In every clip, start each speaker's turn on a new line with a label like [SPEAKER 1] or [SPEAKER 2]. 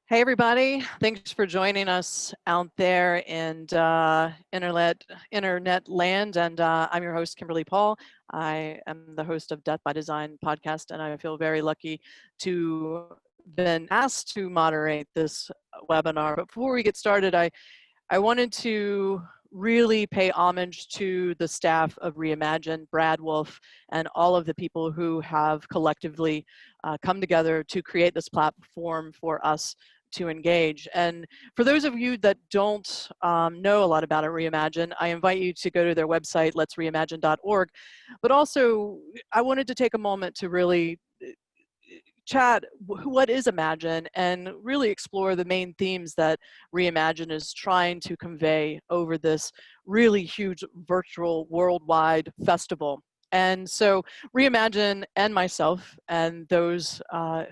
[SPEAKER 1] Hey everybody, thanks for joining us out there in internet land. And I'm your host, Kimberly Paul. I am the host of Death by Design podcast, and I feel very lucky to been asked to moderate this webinar. But before we get started, I wanted to really pay homage to the staff of Reimagine, Brad Wolf, and all of the people who have collectively come together to create this platform for us to engage. And for those of you that don't know a lot about Reimagine, I invite you to go to their website, letsreimagine.org. But also, I wanted to take a moment to really chat what is Imagine and really explore the main themes that Reimagine is trying to convey over this really huge virtual worldwide festival. And so Reimagine and myself and those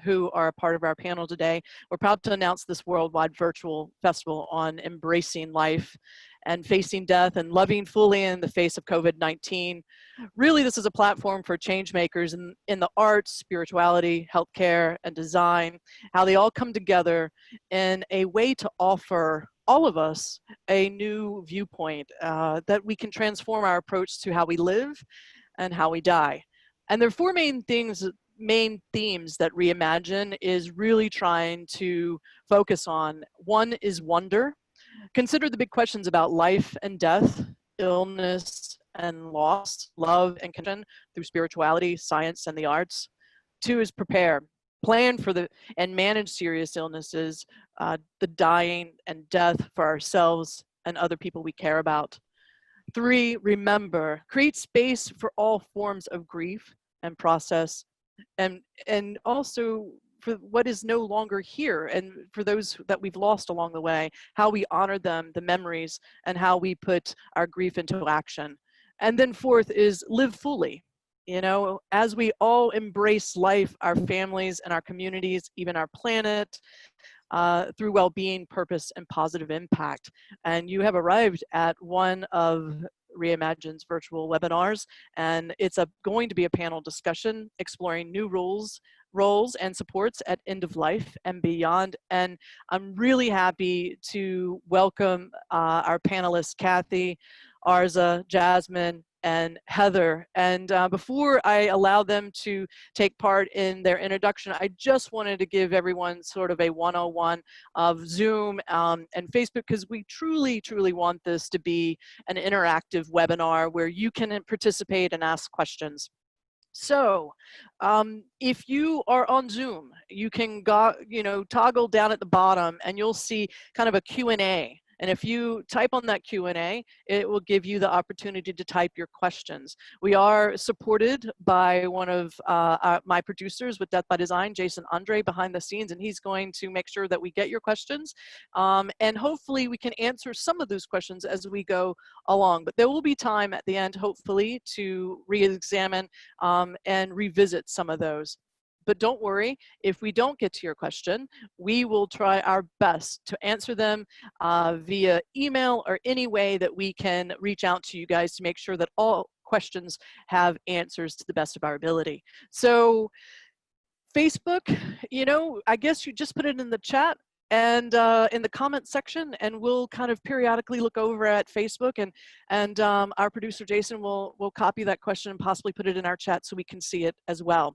[SPEAKER 1] who are a part of our panel today, we're proud to announce this worldwide virtual festival on embracing life and facing death and loving fully in the face of COVID-19. Really, this is a platform for change makers in the arts, spirituality, healthcare, and design, how they all come together in a way to offer all of us a new viewpoint that we can transform our approach to how we live and how we die. And there are four main themes that Reimagine is really trying to focus on. One is wonder. Consider the big questions about life and death, illness and loss, love and connection through spirituality, science, and the arts. Two is prepare. Plan for and manage serious illnesses, the dying and death for ourselves and other people we care about. Three, remember. Create space for all forms of grief and process, and also for what is no longer here, and for those that we've lost along the way, how we honor them, the memories, and how we put our grief into action. And then fourth is live fully. You know, as we all embrace life, our families and our communities, even our planet, through well-being, purpose, and positive impact. And you have arrived at one of Reimagine's virtual webinars, and it's going to be a panel discussion exploring new roles and supports at end of life and beyond. And I'm really happy to welcome our panelists, Kathy, Arza, Jasmine, and Heather. And before I allow them to take part in their introduction, I just wanted to give everyone sort of a 101 of Zoom and Facebook, because we truly, truly want this to be an interactive webinar where you can participate and ask questions. So if you are on Zoom, you can toggle down at the bottom and you'll see kind of a Q&A. And if you type on that Q&A, it will give you the opportunity to type your questions. We are supported by one of my producers with Death by Design, Jason Andre, behind the scenes, and he's going to make sure that we get your questions. And hopefully we can answer some of those questions as we go along. But there will be time at the end, hopefully, to re-examine and revisit some of those. But don't worry, if we don't get to your question, we will try our best to answer them via email or any way that we can reach out to you guys to make sure that all questions have answers to the best of our ability. So Facebook, you know, I guess you just put it in the chat and in the comment section, and we'll kind of periodically look over at Facebook, and our producer Jason will copy that question and possibly put it in our chat so we can see it as well.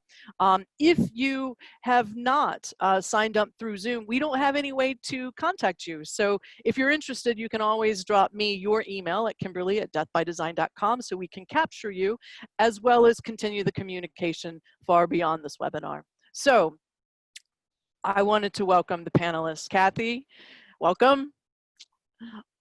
[SPEAKER 1] If you have not signed up through Zoom, we don't have any way to contact you. So if you're interested, you can always drop me your email at kimberly@deathbydesign.com so we can capture you, as well as continue the communication far beyond this webinar. So I wanted to welcome the panelists. Kathy, welcome.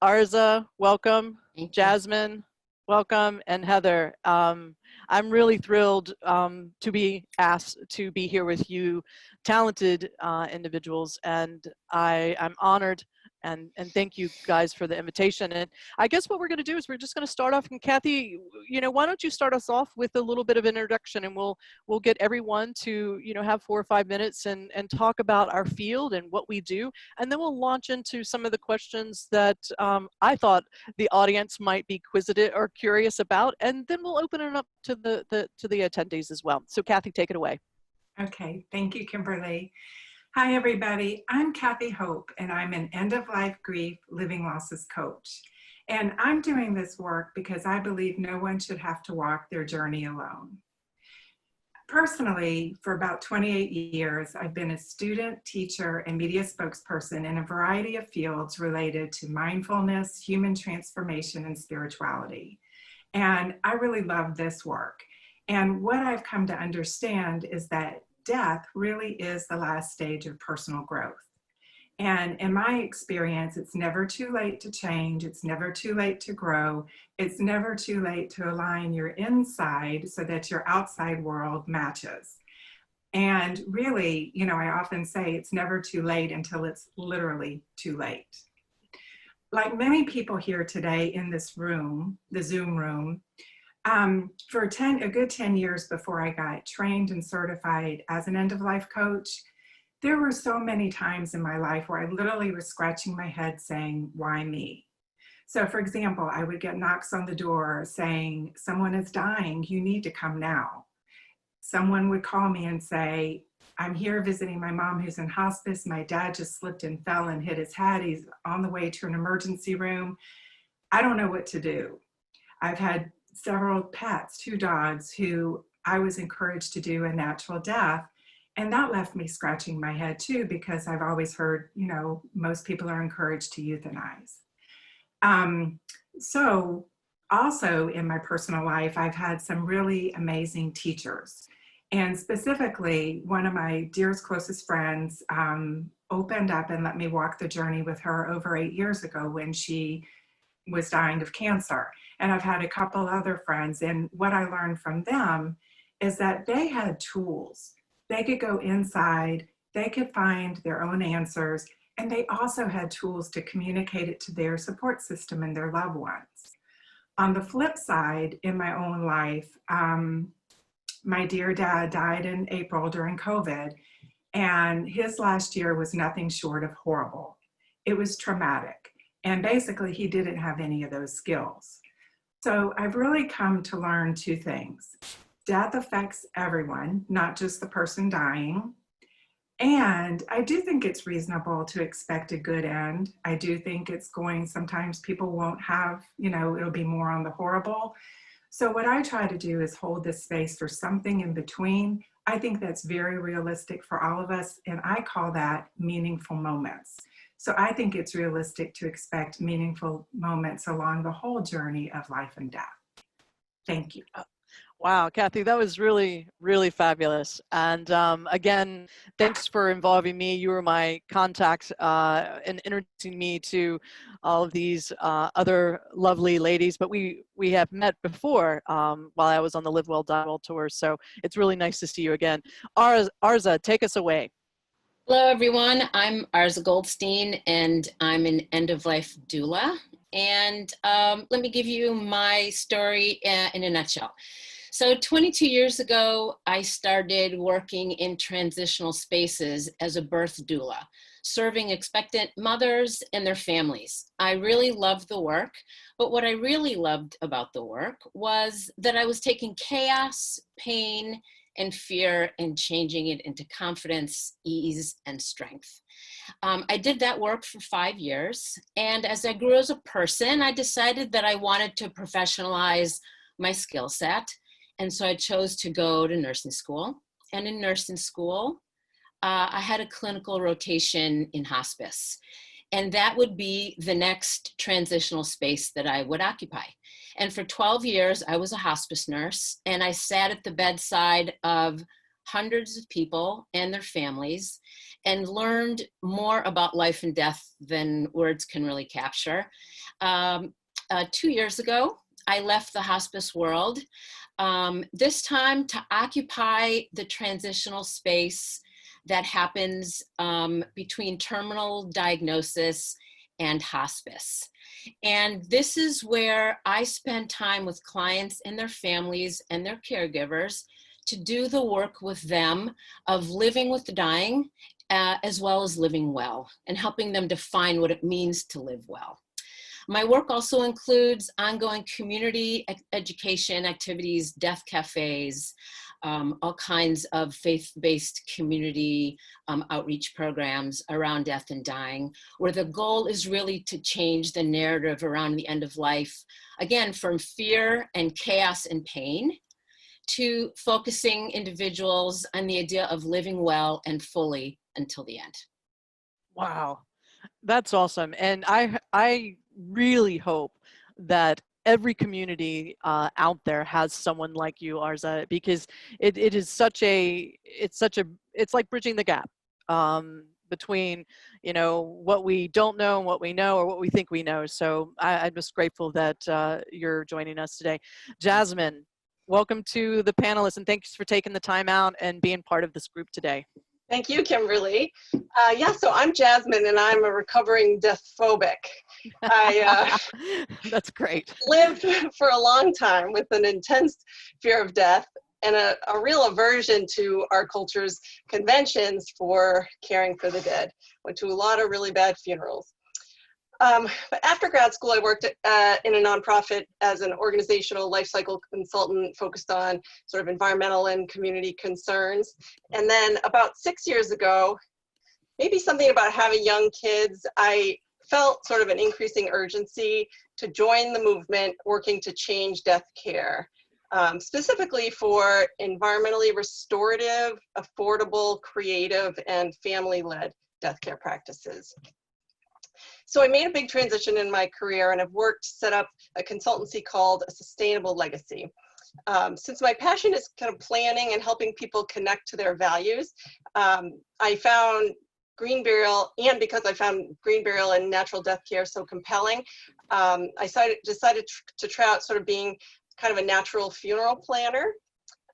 [SPEAKER 1] Arza, welcome. Jasmine, welcome. And Heather, I'm really thrilled to be asked to be here with you, talented individuals, and I'm honored. And thank you guys for the invitation. And I guess what we're going to do is we're just going to start off. And Kathy, you know, why don't you start us off with a little bit of introduction, and we'll get everyone to, you know, have 4 or 5 minutes and talk about our field and what we do. And then we'll launch into some of the questions that I thought the audience might be quizzitive or curious about. And then we'll open it up to the attendees as well. So Kathy, take it away.
[SPEAKER 2] Okay, thank you, Kimberly. Hi, everybody. I'm Kathy Hope, and I'm an end-of-life grief living losses coach. And I'm doing this work because I believe no one should have to walk their journey alone. Personally, for about 28 years, I've been a student, teacher, and media spokesperson in a variety of fields related to mindfulness, human transformation, and spirituality. And I really love this work. And what I've come to understand is that death really is the last stage of personal growth. And in my experience, it's never too late to change. It's never too late to grow. It's never too late to align your inside so that your outside world matches. And really, I often say it's never too late until it's literally too late. Like many people here today in this room, the Zoom room, for a good 10 years before I got trained and certified as an end-of-life coach, there were so many times in my life where I literally was scratching my head saying, why me? So for example, I would get knocks on the door saying, someone is dying, you need to come now. Someone would call me and say, I'm here visiting my mom who's in hospice. My dad just slipped and fell and hit his head. He's on the way to an emergency room. I don't know what to do. I've had several pets, 2 dogs, who I was encouraged to do a natural death. And that left me scratching my head too, because I've always heard, most people are encouraged to euthanize. So also in my personal life, I've had some really amazing teachers. And specifically, one of my dearest, closest friends opened up and let me walk the journey with her over 8 years ago when she was dying of cancer. And I've had a couple other friends, and what I learned from them is that they had tools. They could go inside, they could find their own answers, and they also had tools to communicate it to their support system and their loved ones. On the flip side, in my own life, my dear dad died in April during COVID, and his last year was nothing short of horrible. It was traumatic, and basically he didn't have any of those skills. So I've really come to learn 2 things. Death affects everyone, not just the person dying. And I do think it's reasonable to expect a good end. I do think sometimes people won't have, it'll be more on the horrible. So what I try to do is hold this space for something in between. I think that's very realistic for all of us, and I call that meaningful moments. So I think it's realistic to expect meaningful moments along the whole journey of life and death. Thank you.
[SPEAKER 1] Wow, Kathy, that was really, really fabulous. And again, thanks for involving me. You were my contact in introducing me to all of these other lovely ladies. But we have met before while I was on the Live Well, Die Well tour. So it's really nice to see you again. Arza, take us away.
[SPEAKER 3] Hello, everyone. I'm Arza Goldstein, and I'm an end-of-life doula. And let me give you my story in a nutshell. So 22 years ago, I started working in transitional spaces as a birth doula, serving expectant mothers and their families. I really loved the work, but what I really loved about the work was that I was taking chaos, pain, and fear and changing it into confidence, ease, and strength. I did that work for 5 years. And as I grew as a person, I decided that I wanted to professionalize my skill set. And so I chose to go to nursing school. And in nursing school, I had a clinical rotation in hospice. And that would be the next transitional space that I would occupy. And for 12 years, I was a hospice nurse, and I sat at the bedside of hundreds of people and their families and learned more about life and death than words can really capture. 2 years ago, I left the hospice world, this time to occupy the transitional space that happens between terminal diagnosis and hospice. And this is where I spend time with clients and their families and their caregivers to do the work with them of living with the dying as well as living well and helping them define what it means to live well. My work also includes ongoing community education activities, death cafes, all kinds of faith-based community outreach programs around death and dying, where the goal is really to change the narrative around the end of life, again, from fear and chaos and pain to focusing individuals on the idea of living well and fully until the end.
[SPEAKER 1] Wow, that's awesome. And I really hope that every community out there has someone like you, Arza, because it is it's like bridging the gap between, you know, what we don't know and what we know, or what we think we know. So I'm just grateful that you're joining us today. Jasmine, welcome to the panelists, and thanks for taking the time out and being part of this group today.
[SPEAKER 4] Thank you, Kimberly. Yeah, so I'm Jasmine, and I'm a recovering death phobic. I
[SPEAKER 1] That's great.
[SPEAKER 4] lived for a long time with an intense fear of death and a real aversion to our culture's conventions for caring for the dead. Went to a lot of really bad funerals. But after grad school, I worked in a nonprofit as an organizational life cycle consultant focused on sort of environmental and community concerns. And then about 6 years ago, maybe something about having young kids, I felt sort of an increasing urgency to join the movement working to change death care, specifically for environmentally restorative, affordable, creative, and family-led death care practices. So I made a big transition in my career, and I've worked to set up a consultancy called A Sustainable Legacy. Since my passion is kind of planning and helping people connect to their values, I found green burial, and because I found green burial and natural death care so compelling, I decided to try out sort of being kind of a natural funeral planner.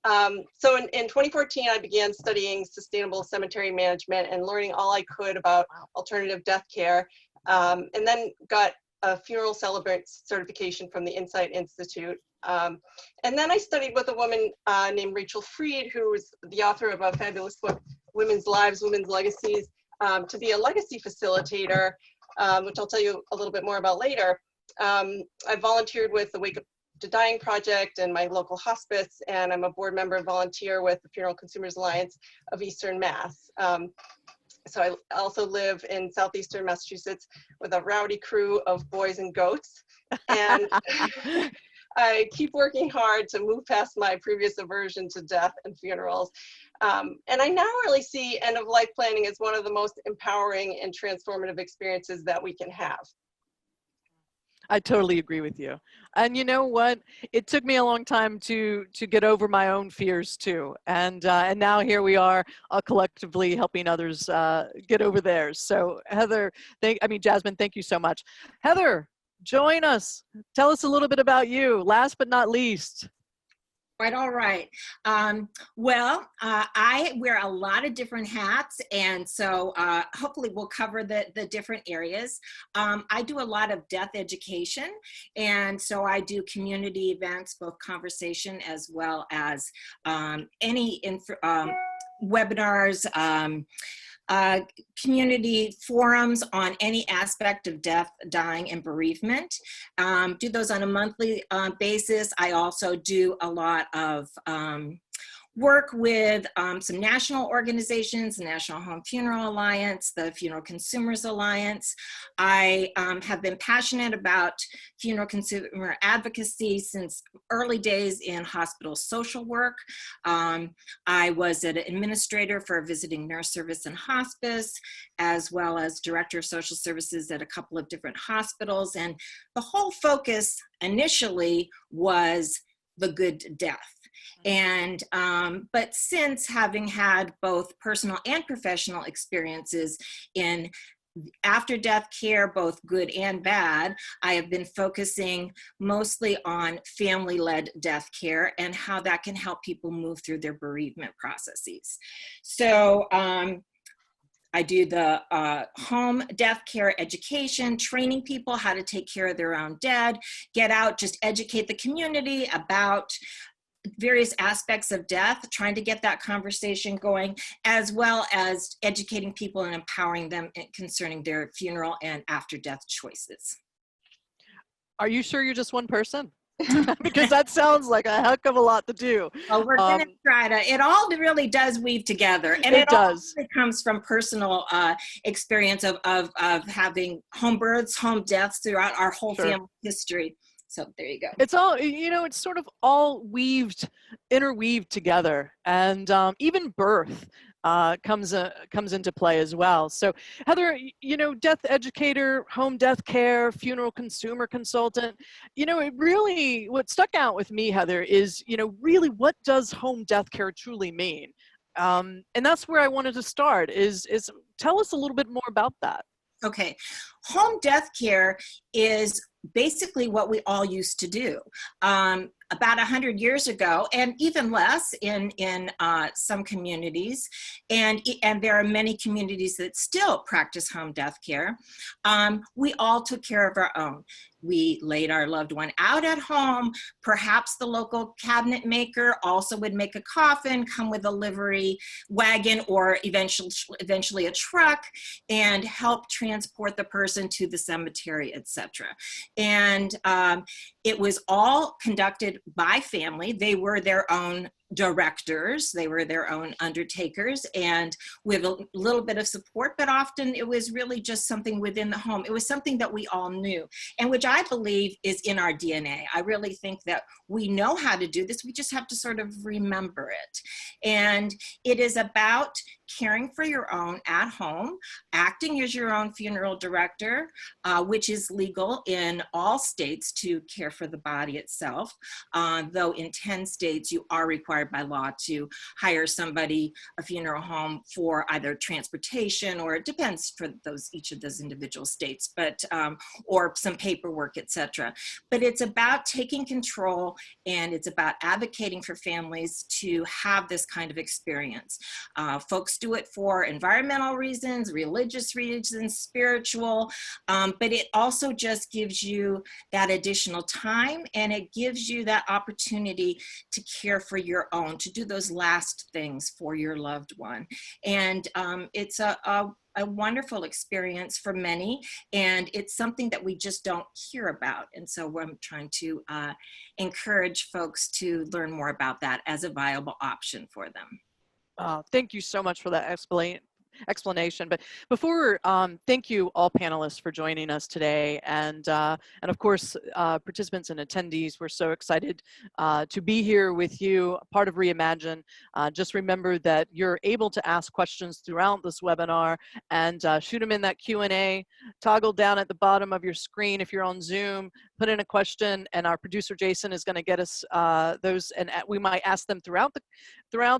[SPEAKER 4] So in 2014, I began studying sustainable cemetery management and learning all I could about alternative death care. And then got a funeral celebrant certification from the Insight Institute. And then I studied with a woman named Rachel Freed, who is the author of a fabulous book, Women's Lives, Women's Legacies, to be a legacy facilitator, which I'll tell you a little bit more about later. I volunteered with the Wake Up to Dying Project and my local hospice, and I'm a board member and volunteer with the Funeral Consumers Alliance of Eastern Mass. So I also live in southeastern Massachusetts with a rowdy crew of boys and goats. And I keep working hard to move past my previous aversion to death and funerals. And I now really see end-of-life planning as one of the most empowering and transformative experiences that we can have.
[SPEAKER 1] I totally agree with you. And you know what? It took me a long time to get over my own fears too. And now here we are collectively helping others get over theirs. So Heather, Jasmine, thank you so much. Heather, join us. Tell us a little bit about you, last but not least.
[SPEAKER 5] Right, all right. I wear a lot of different hats, and so hopefully we'll cover the different areas. I do a lot of death education, and so I do community events, both conversation as well as any webinars, community forums on any aspect of death, dying, and bereavement. Do those on a monthly basis. I also do a lot of work with some national organizations, the National Home Funeral Alliance, the Funeral Consumers Alliance. I have been passionate about funeral consumer advocacy since early days in hospital social work. I was an administrator for a visiting nurse service and hospice, as well as director of social services at a couple of different hospitals. And the whole focus initially was the good death. And but since having had both personal and professional experiences in after death care, both good and bad, I have been focusing mostly on family-led death care and how that can help people move through their bereavement processes. So I do the home death care education, training people how to take care of their own dead, get out, just educate the community about various aspects of death, trying to get that conversation going, as well as educating people and empowering them concerning their funeral and after death choices.
[SPEAKER 1] Are you sure you're just one person? because that sounds like a heck of a lot to do.
[SPEAKER 5] Well, we're going to try to, it all really does weave together. And it all really comes from personal experience of having home births, home deaths throughout our whole family history. So there you go.
[SPEAKER 1] It's all, it's sort of all interweaved together. And even birth comes into play as well. So Heather, death educator, home death care, funeral consumer consultant, it really, what stuck out with me, Heather, is, really what does home death care truly mean? And that's where I wanted to start is tell us a little bit more about that.
[SPEAKER 5] Okay. Home death care is basically what we all used to do. About 100 years ago, and even less in some communities, and there are many communities that still practice home death care, we all took care of our own. We laid our loved one out at home. Perhaps the local cabinet maker also would make a coffin, come with a livery wagon or eventually a truck, and help transport the person to the cemetery, etc. And it was all conducted by family. They were their own directors, they were their own undertakers, and with a little bit of support, but often it was really just something within the home. It was something that we all knew, and which I believe is in our DNA. I really think that we know how to do this, we just have to sort of remember it. And it is about caring for your own at home, acting as your own funeral director, which is legal in all states to care for the body itself, though in 10 states you are required by law to hire somebody, a funeral home, for either transportation, or it depends for each of those individual states, but or some paperwork, etc. But it's about taking control, and it's about advocating for families to have this kind of experience. Folks do it for environmental reasons, religious reasons, spiritual, but it also just gives you that additional time, and it gives you that opportunity to care for your own, to do those last things for your loved one. And it's a wonderful experience for many, and it's something that we just don't hear about. And so I'm trying to encourage folks to learn more about that as a viable option for them.
[SPEAKER 1] Thank you so much for that explanation. But before, thank you all panelists for joining us today, and of course participants and attendees. We're so excited to be here with you, part of Reimagine. Just remember that you're able to ask questions throughout this webinar, and shoot them in that Q&A. Toggle down at the bottom of your screen if you're on Zoom, put in a question, and our producer Jason is going to get us those, and we might ask them throughout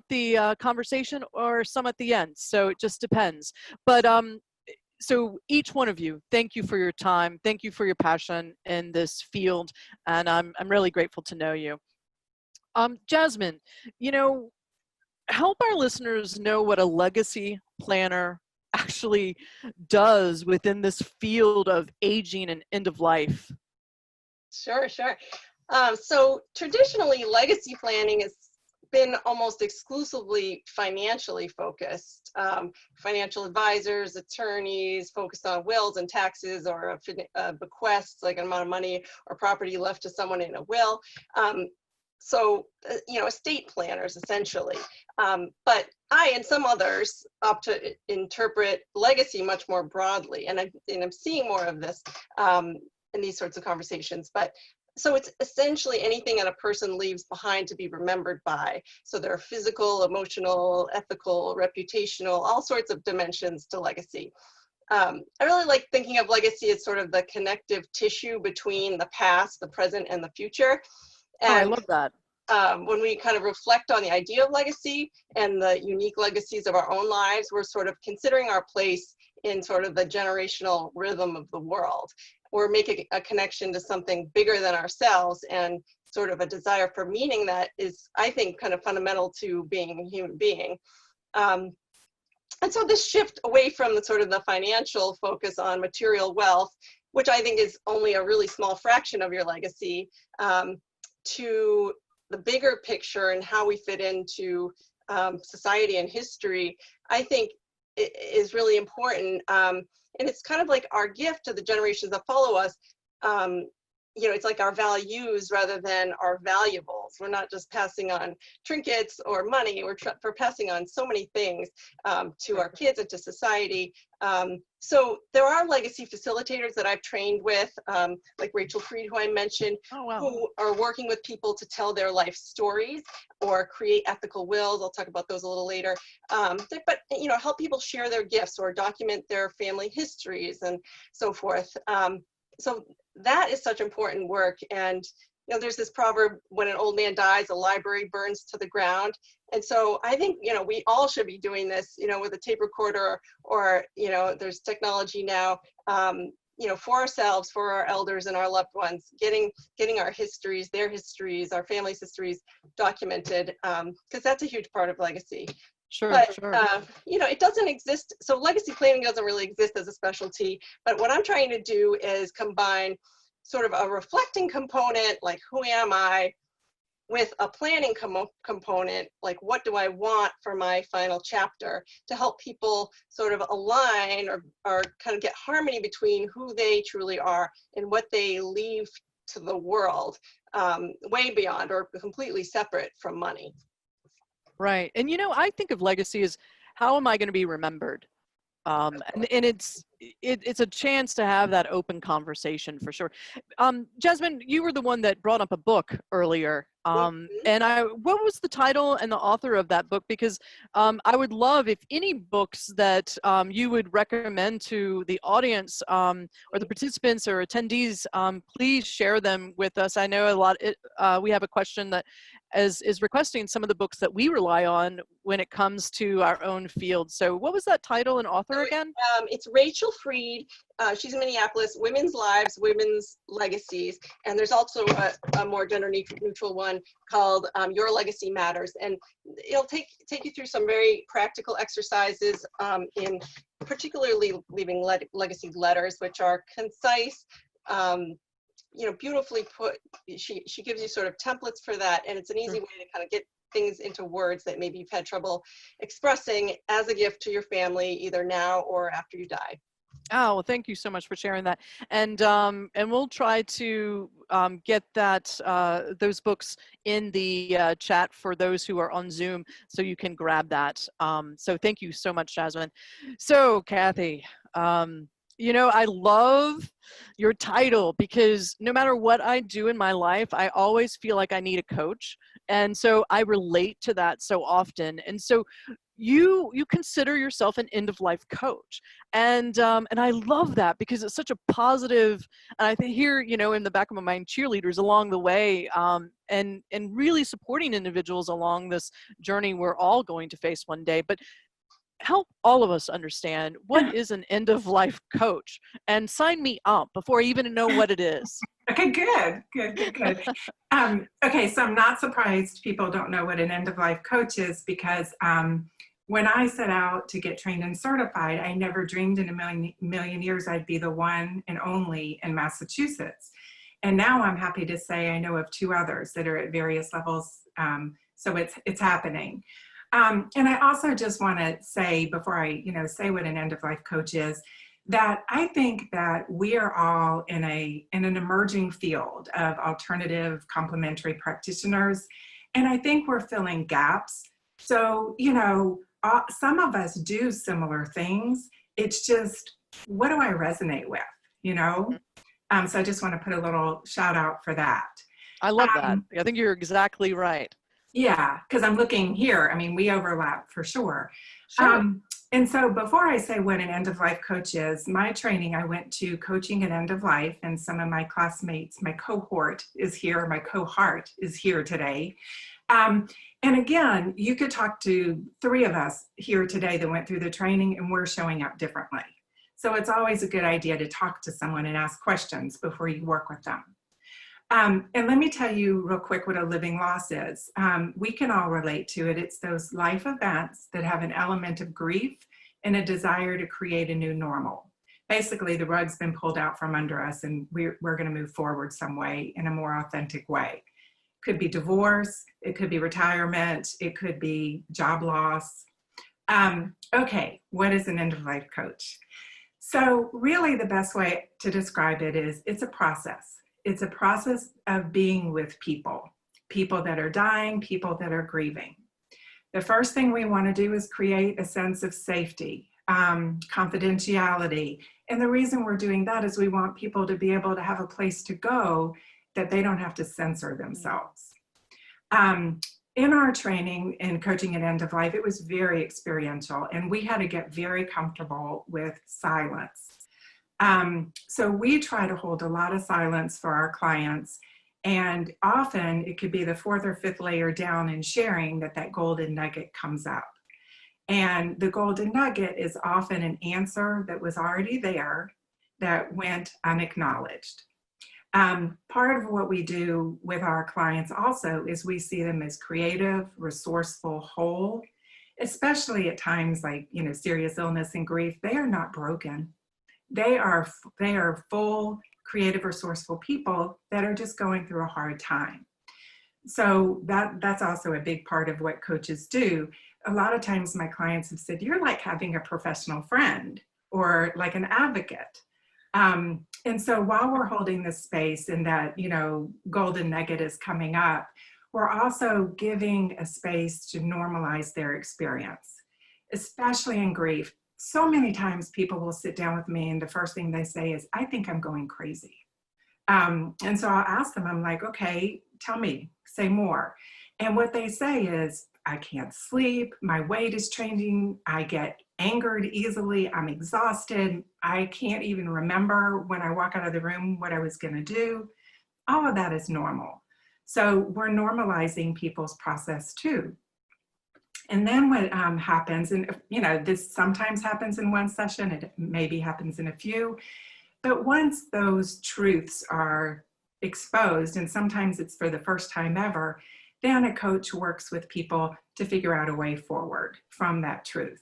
[SPEAKER 1] the conversation, or some at the end. So it just depends. But so each one of you, thank you for your time. Thank you for your passion in this field. And I'm really grateful to know you. Jasmine, help our listeners know what a legacy planner actually does within this field of aging and end of life.
[SPEAKER 4] Sure. So traditionally, legacy planning has been almost exclusively financially focused. Financial advisors, attorneys focused on wills and taxes, or bequests, like an amount of money or property left to someone in a will. Estate planners essentially. But I and some others opt to interpret legacy much more broadly, and I'm seeing more of this in these sorts of conversations. But so it's essentially anything that a person leaves behind to be remembered by. So there are physical, emotional, ethical, reputational, all sorts of dimensions to legacy. I really like thinking of legacy as sort of the connective tissue between the past, the present, and the future. And
[SPEAKER 1] I love that.
[SPEAKER 4] When we kind of reflect on the idea of legacy and the unique legacies of our own lives, we're sort of considering our place in sort of the generational rhythm of the world. We're making a connection to something bigger than ourselves, and sort of a desire for meaning that is, I think, kind of fundamental to being a human being. And so this shift away from the sort of the financial focus on material wealth, which I think is only a really small fraction of your legacy, to the bigger picture and how we fit into society and history, I think is really important. And it's kind of like our gift to the generations that follow us, it's like our values rather than our valuables. We're not just passing on trinkets or money, we're passing on so many things to our kids and to society. So there are legacy facilitators that I've trained with, like Rachel Freed, who I mentioned,
[SPEAKER 1] Oh, wow.
[SPEAKER 4] who are working with people to tell their life stories or create ethical wills. I'll talk about those a little later. But help people share their gifts or document their family histories and so forth. So that is such important work. And there's this proverb, when an old man dies, a library burns to the ground. And so I think we all should be doing this with a tape recorder, or there's technology now, for ourselves, for our elders and our loved ones, getting our histories, their histories, our family's histories documented, because that's a huge part of legacy.
[SPEAKER 1] Sure,
[SPEAKER 4] But,
[SPEAKER 1] sure.
[SPEAKER 4] it doesn't exist. So legacy planning doesn't really exist as a specialty. But what I'm trying to do is combine sort of a reflecting component, like who am I, with a planning component, like what do I want for my final chapter, to help people sort of align or kind of get harmony between who they truly are and what they leave to the world, way beyond or completely separate from money.
[SPEAKER 1] Right. And I think of legacy as, how am I going to be remembered? And it's a chance to have that open conversation, for sure. Jasmine, you were the one that brought up a book earlier. And what was the title and the author of that book? Because I would love if any books that you would recommend to the audience or the participants or attendees, please share them with us. I know we have a question that is requesting some of the books that we rely on when it comes to our own field. So what was that title and author again?
[SPEAKER 4] It's Rachel Freed. She's in Minneapolis, Women's Lives, Women's Legacies. And there's also a more gender neutral one called Your Legacy Matters. And it'll take you through some very practical exercises in particularly leaving legacy letters, which are concise, beautifully put. She gives you sort of templates for that. And it's an easy way to kind of get things into words that maybe you've had trouble expressing as a gift to your family, either now or after you die.
[SPEAKER 1] Oh, well, thank you so much for sharing that. And we'll try to get those books in the chat for those who are on Zoom, so you can grab that. So thank you so much, Jasmine. So Kathy, I love your title, because no matter what I do in my life, I always feel like I need a coach. And so I relate to that so often. And so you consider yourself an end-of-life coach. And I love that, because it's such a positive, and I think here, in the back of my mind, cheerleaders along the way, and really supporting individuals along this journey we're all going to face one day. But help all of us understand, what is an end-of-life coach, and sign me up before I even know what it is.
[SPEAKER 2] Okay, good. Okay, so I'm not surprised people don't know what an end-of-life coach is, because when I set out to get trained and certified, I never dreamed in a million years I'd be the one and only in Massachusetts. And now I'm happy to say I know of 2 others that are at various levels. So it's happening. And I also just want to say, before I say what an end-of-life coach is, that I think that we are all in an emerging field of alternative complementary practitioners. And I think we're filling gaps. So, some of us do similar things. It's just, what do I resonate with, So I just want to put a little shout out for that.
[SPEAKER 1] I love that. I think you're exactly right.
[SPEAKER 2] Yeah, because I'm looking here. I mean, we overlap for sure.
[SPEAKER 1] Sure.
[SPEAKER 2] And so before I say what an end-of-life coach is, my training, I went to coaching and end-of-life, and some of my classmates, my cohort is here today. And again, you could talk to 3 of us here today that went through the training, and we're showing up differently. So it's always a good idea to talk to someone and ask questions before you work with them. And let me tell you real quick what a living loss is. We can all relate to it. It's those life events that have an element of grief and a desire to create a new normal. Basically, the rug's been pulled out from under us, and we're going to move forward some way in a more authentic way. Could be divorce, it could be retirement, it could be job loss. Okay, what is an end-of-life coach? So really the best way to describe it is, it's a process. It's a process of being with people that are dying, people that are grieving. The first thing we want to do is create a sense of safety, confidentiality. And the reason we're doing that is we want people to be able to have a place to go that they don't have to censor themselves. In our training in coaching at end of life, it was very experiential, and we had to get very comfortable with silence. So we try to hold a lot of silence for our clients, and often it could be the fourth or fifth layer down in sharing that golden nugget comes up. And the golden nugget is often an answer that was already there that went unacknowledged. Part of what we do with our clients also is we see them as creative, resourceful, whole, especially at times like, serious illness and grief. They are not broken. They are full, creative, resourceful people that are just going through a hard time. So that's also a big part of what coaches do. A lot of times my clients have said, you're like having a professional friend or like an advocate. And so while we're holding this space and that, golden nugget is coming up, we're also giving a space to normalize their experience, especially in grief. So many times people will sit down with me and the first thing they say is, I think I'm going crazy. And so I'll ask them, I'm like, okay, tell me, say more. And what they say is, I can't sleep, my weight is changing, I get angered easily, I'm exhausted, I can't even remember when I walk out of the room what I was gonna do. All of that is normal. So we're normalizing people's process too. And then what happens, and this sometimes happens in one session, it maybe happens in a few, but once those truths are exposed, and sometimes it's for the first time ever, then a coach works with people to figure out a way forward from that truth.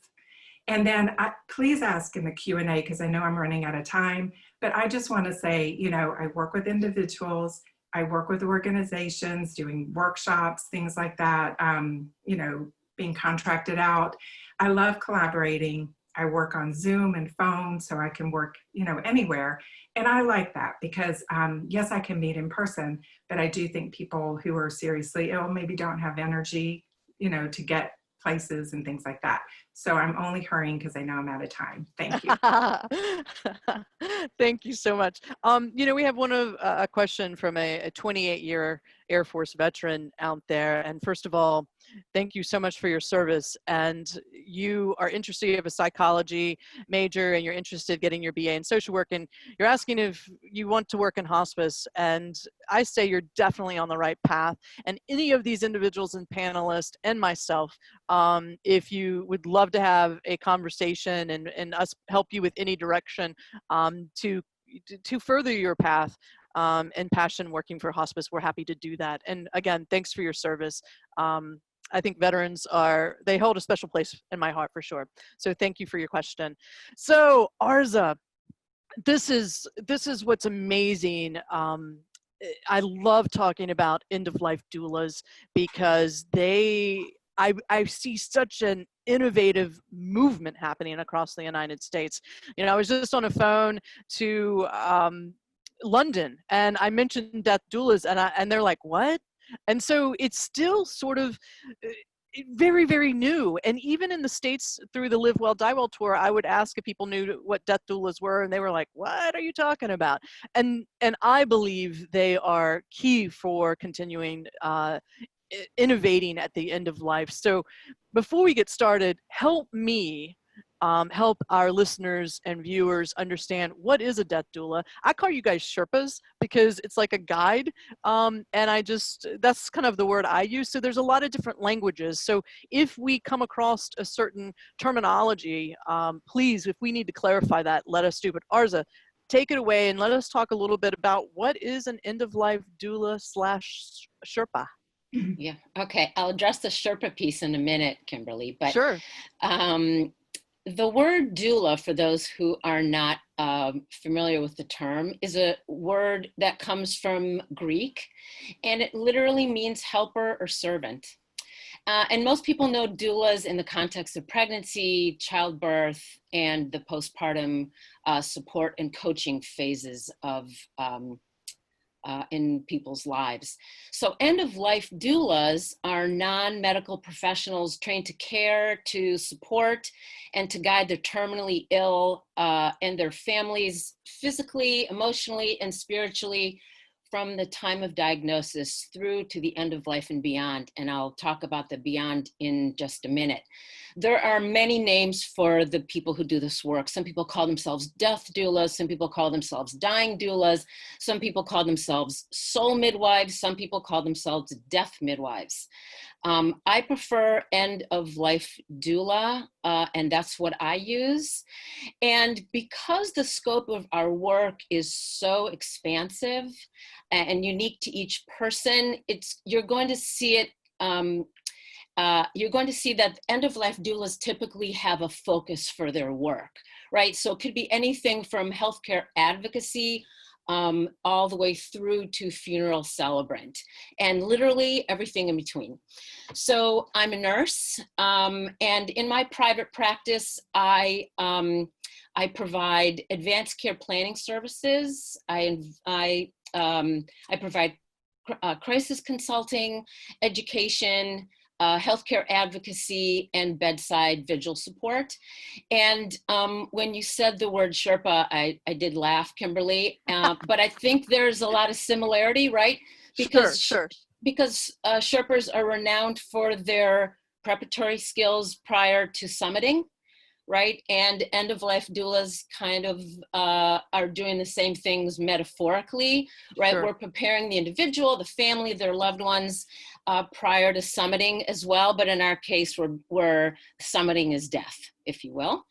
[SPEAKER 2] And then please ask in the Q&A, because I know I'm running out of time, but I just want to say, I work with individuals, I work with organizations, doing workshops, things like that, being contracted out. I love collaborating. I work on Zoom and phone, so I can work, anywhere. And I like that because, yes, I can meet in person, but I do think people who are seriously ill maybe don't have energy, to get places and things like that. So I'm only hurrying because I know I'm out of time. Thank you.
[SPEAKER 1] Thank you so much. We have a question from a 28-year Air Force veteran out there. And first of all, thank you so much for your service. And you are interested, you have a psychology major and you're interested getting your BA in social work, and you're asking if you want to work in hospice. And I say you're definitely on the right path. And any of these individuals and panelists and myself, if you would love to have a conversation and us help you with any direction to further your path and passion working for hospice, we're happy to do that. And again, thanks for your service. I think veterans they hold a special place in my heart for sure. So thank you for your question. So Arza, this is what's amazing. I love talking about end-of-life doulas because I see such an innovative movement happening across the United States. I was just on a phone to London, and I mentioned death doulas, and they're like, what? And so it's still sort of very, very new. And even in the States through the Live Well, Die Well tour, I would ask if people knew what death doulas were, and they were like, what are you talking about? And I believe they are key for continuing innovating at the end of life. So before we get started, help me help our listeners and viewers understand what is a death doula. I call you guys Sherpas because it's like a guide. And that's kind of the word I use. So there's a lot of different languages. So if we come across a certain terminology, please, if we need to clarify that, let us do. But Arza, take it away and let us talk a little bit about what is an end-of-life doula / Sherpa.
[SPEAKER 3] Yeah, okay. I'll address the Sherpa piece in a minute, Kimberly. But
[SPEAKER 1] sure.
[SPEAKER 3] The word doula, for those who are not familiar with the term, is a word that comes from Greek, and it literally means helper or servant. And most people know doulas in the context of pregnancy, childbirth, and the postpartum support and coaching phases of in people's lives. So end-of-life doulas are non-medical professionals trained to care, to support, and to guide the terminally ill and their families physically, emotionally, and spiritually from the time of diagnosis through to the end of life and beyond. And I'll talk about the beyond in just a minute. There are many names for the people who do this work. Some people call themselves death doulas. Some people call themselves dying doulas. Some people call themselves soul midwives. Some people call themselves death midwives. I prefer end of life doula, and that's what I use. And because the scope of our work is so expansive and unique to each person, you're going to see it. You're going to see that end-of-life doulas typically have a focus for their work, right? So it could be anything from healthcare advocacy all the way through to funeral celebrant, and literally everything in between. So I'm a nurse, and in my private practice, I provide advanced care planning services. I provide crisis consulting, education, healthcare advocacy, and bedside vigil support. And when you said the word Sherpa, I did laugh, Kimberly, but I think there's a lot of similarity, right? Because,
[SPEAKER 1] sure.
[SPEAKER 3] Because Sherpas are renowned for their preparatory skills prior to summiting, right? And end-of-life doulas kind of are doing the same things metaphorically, right?
[SPEAKER 1] Sure.
[SPEAKER 3] We're preparing the individual, the family, their loved ones prior to summiting as well. But in our case, we're summiting is death, if you will.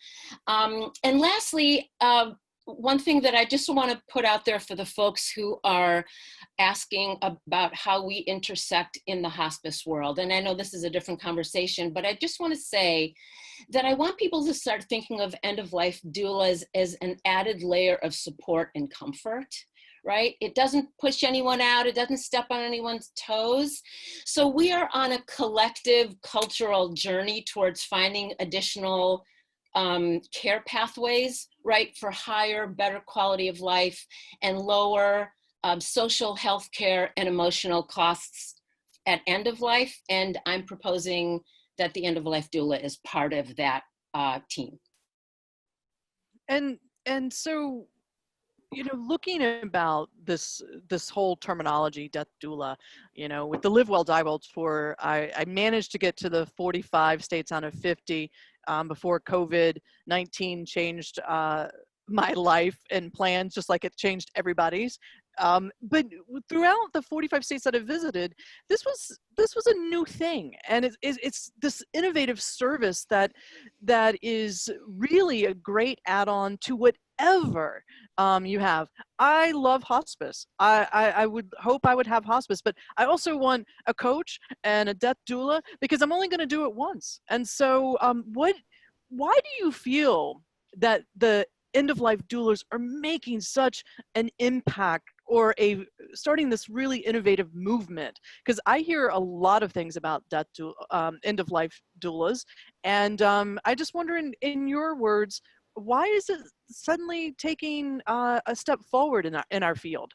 [SPEAKER 3] And lastly, one thing that I just want to put out there for the folks who are asking about how we intersect in the hospice world. And I know this is a different conversation, but I just want to say that I want people to start thinking of end-of-life doulas as an added layer of support and comfort, right? It doesn't push anyone out. It doesn't step on anyone's toes. So we are on a collective cultural journey towards finding additional care pathways, right, for higher, better quality of life and lower social health care and emotional costs at end of life. And I'm proposing that the end of life doula is part of that team.
[SPEAKER 1] And so, you know, looking about this whole terminology, death doula, you know, with the Live Well, Die Well tour, I managed to get to the 45 states out of 50 before COVID-19 changed my life and plans, just like it changed everybody's. But throughout the 45 states that I visited, this was a new thing, and it's this innovative service that is really a great add-on to whatever you have. I love hospice. I would hope I would have hospice, but I also want a coach and a death doula because I'm only going to do it once. And so, why do you feel that the end-of-life doulas are making such an impact or starting this really innovative movement? Because I hear a lot of things about end-of-life doulas, and I just wonder, in your words, why is it suddenly taking a step forward in our field?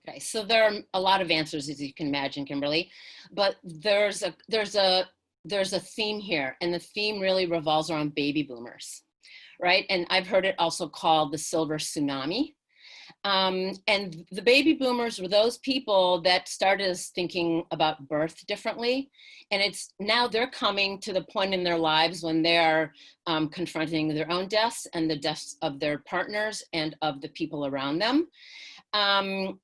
[SPEAKER 3] Okay, so there are a lot of answers, as you can imagine, Kimberly, but there's a theme here, and the theme really revolves around baby boomers, right? And I've heard it also called the silver tsunami. And the baby boomers were those people that started us thinking about birth differently. And it's now they're coming to the point in their lives when they're confronting their own deaths and the deaths of their partners and of the people around them. As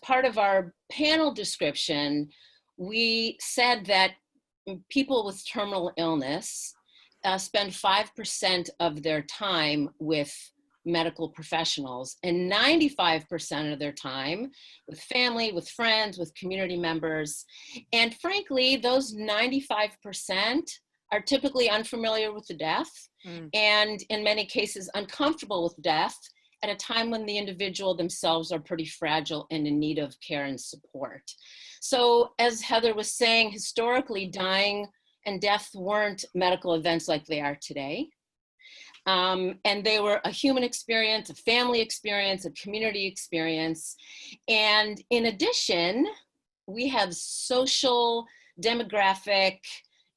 [SPEAKER 3] part of our panel description, we said that people with terminal illness spend 5% of their time with medical professionals and 95% of their time with family, with friends, with community members. And frankly, those 95% are typically unfamiliar with the death and in many cases uncomfortable with death at a time when the individual themselves are pretty fragile and in need of care and support. So as Heather was saying, historically, dying and death weren't medical events like they are today. And they were a human experience, a family experience, a community experience. And in addition, we have social, demographic,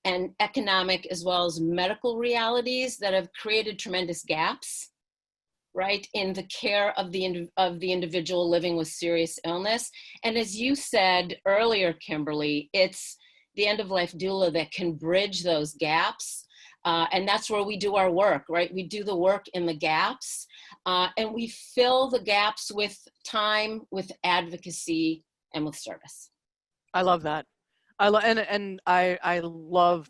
[SPEAKER 3] and economic, as well as medical realities that have created tremendous gaps, right, in the care of the individual living with serious illness. And as you said earlier, Kimberly, it's the end-of-life doula that can bridge those gaps. And that's where we do our work, right? We do the work in the gaps, and we fill the gaps with time, with advocacy, and with service.
[SPEAKER 1] I love that. I love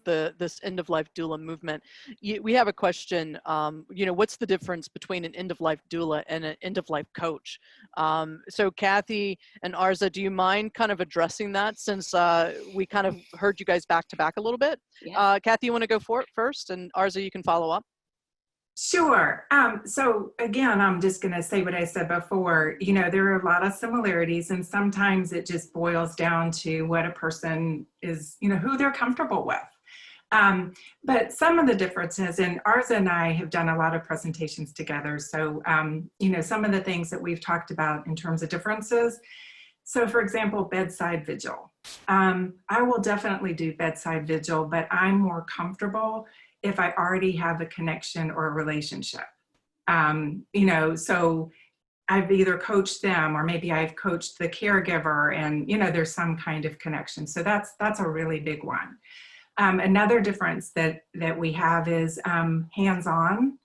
[SPEAKER 1] this end of life doula movement. We have a question. What's the difference between an end of life doula and an end of life coach? So Kathy and Arza, do you mind kind of addressing that, since we kind of heard you guys back to back a little bit?
[SPEAKER 3] Yeah.
[SPEAKER 1] Kathy, you want to go for it first, and Arza, you can follow up.
[SPEAKER 2] Sure. So again, I'm just going to say what I said before. There are a lot of similarities, and sometimes it just boils down to what a person is, who they're comfortable with. But some of the differences, and Arza and I have done a lot of presentations together. So, some of the things that we've talked about in terms of differences. So for example, bedside vigil. I will definitely do bedside vigil, but I'm more comfortable if I already have a connection or a relationship. So I've either coached them, or maybe I've coached the caregiver, and there's some kind of connection. So that's a really big one. Another difference that we have is hands-on.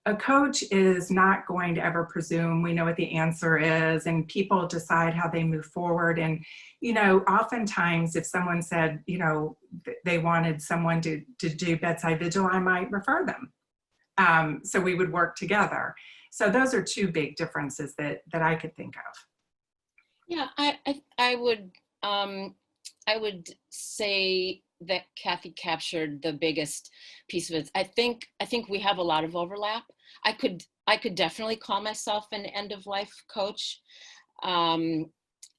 [SPEAKER 2] A coach is not going to ever presume we know what the answer is, and people decide how they move forward. And oftentimes if someone said they wanted someone to do bedside vigil, I might refer them. So we would work together. So those are two big differences that I could think of.
[SPEAKER 3] Yeah, I would say that Kathy captured the biggest piece of it. I think we have a lot of overlap. I could definitely call myself an end of life coach, and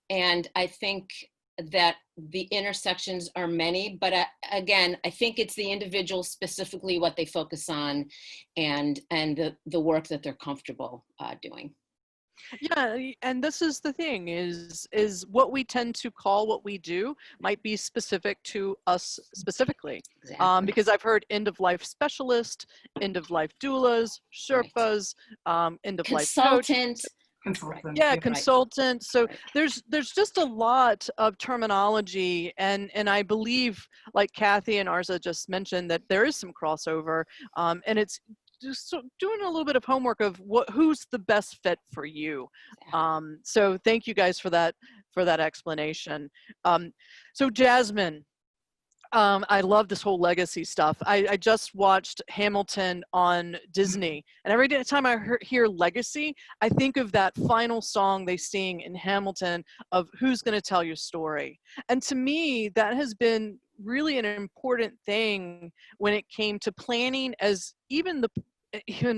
[SPEAKER 3] I think that the intersections are many. But again, I think it's the individual specifically what they focus on, and the work that they're comfortable doing.
[SPEAKER 1] Yeah, and this is the thing, is what we tend to call what we do might be specific to us specifically.
[SPEAKER 3] Exactly.
[SPEAKER 1] Because I've heard end of life specialist, end of life doulas, Sherpas, end of life coach.
[SPEAKER 2] Consultant.
[SPEAKER 1] Yeah, consultant.
[SPEAKER 3] Right.
[SPEAKER 1] So
[SPEAKER 3] Right.
[SPEAKER 1] there's just a lot of terminology, and I believe, like Kathy and Arza just mentioned, that there is some crossover, and it's just doing a little bit of homework of who's the best fit for you. So thank you guys for that explanation. So Jasmine, I love this whole legacy stuff. I just watched Hamilton on Disney, and every time I hear legacy, I think of that final song they sing in Hamilton of who's going to tell your story. And to me, that has been really an important thing when it came to planning, as even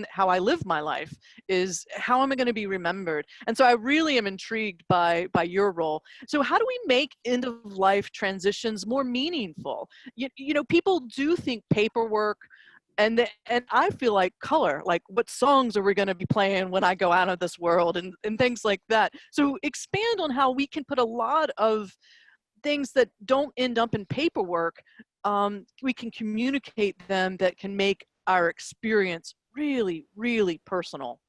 [SPEAKER 1] how I live my life, is how am I going to be remembered? And so I really am intrigued by your role. So how do we make end of life transitions more meaningful? People do think paperwork, and I feel like color, like what songs are we going to be playing when I go out of this world, and things like that. So expand on how we can put a lot of things that don't end up in paperwork. We can communicate them that can make our experience really, really personal.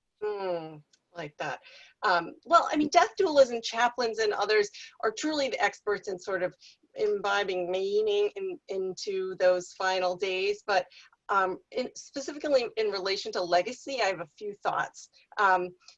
[SPEAKER 4] Like that. Well, I mean, death doulas and chaplains and others are truly the experts in sort of imbibing meaning into those final days. But specifically in relation to legacy, I have a few thoughts.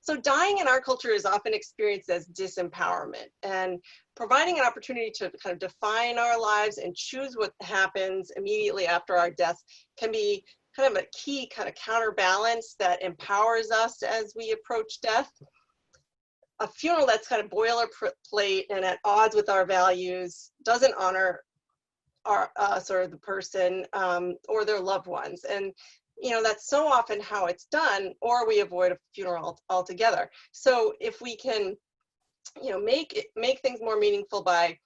[SPEAKER 4] So dying in our culture is often experienced as disempowerment, and providing an opportunity to kind of define our lives and choose what happens immediately after our death can be kind of a key kind of counterbalance that empowers us as we approach death. A funeral that's kind of boilerplate and at odds with our values doesn't honor us or the person or their loved ones. And that's so often how it's done, or we avoid a funeral altogether. So if we can make things more meaningful by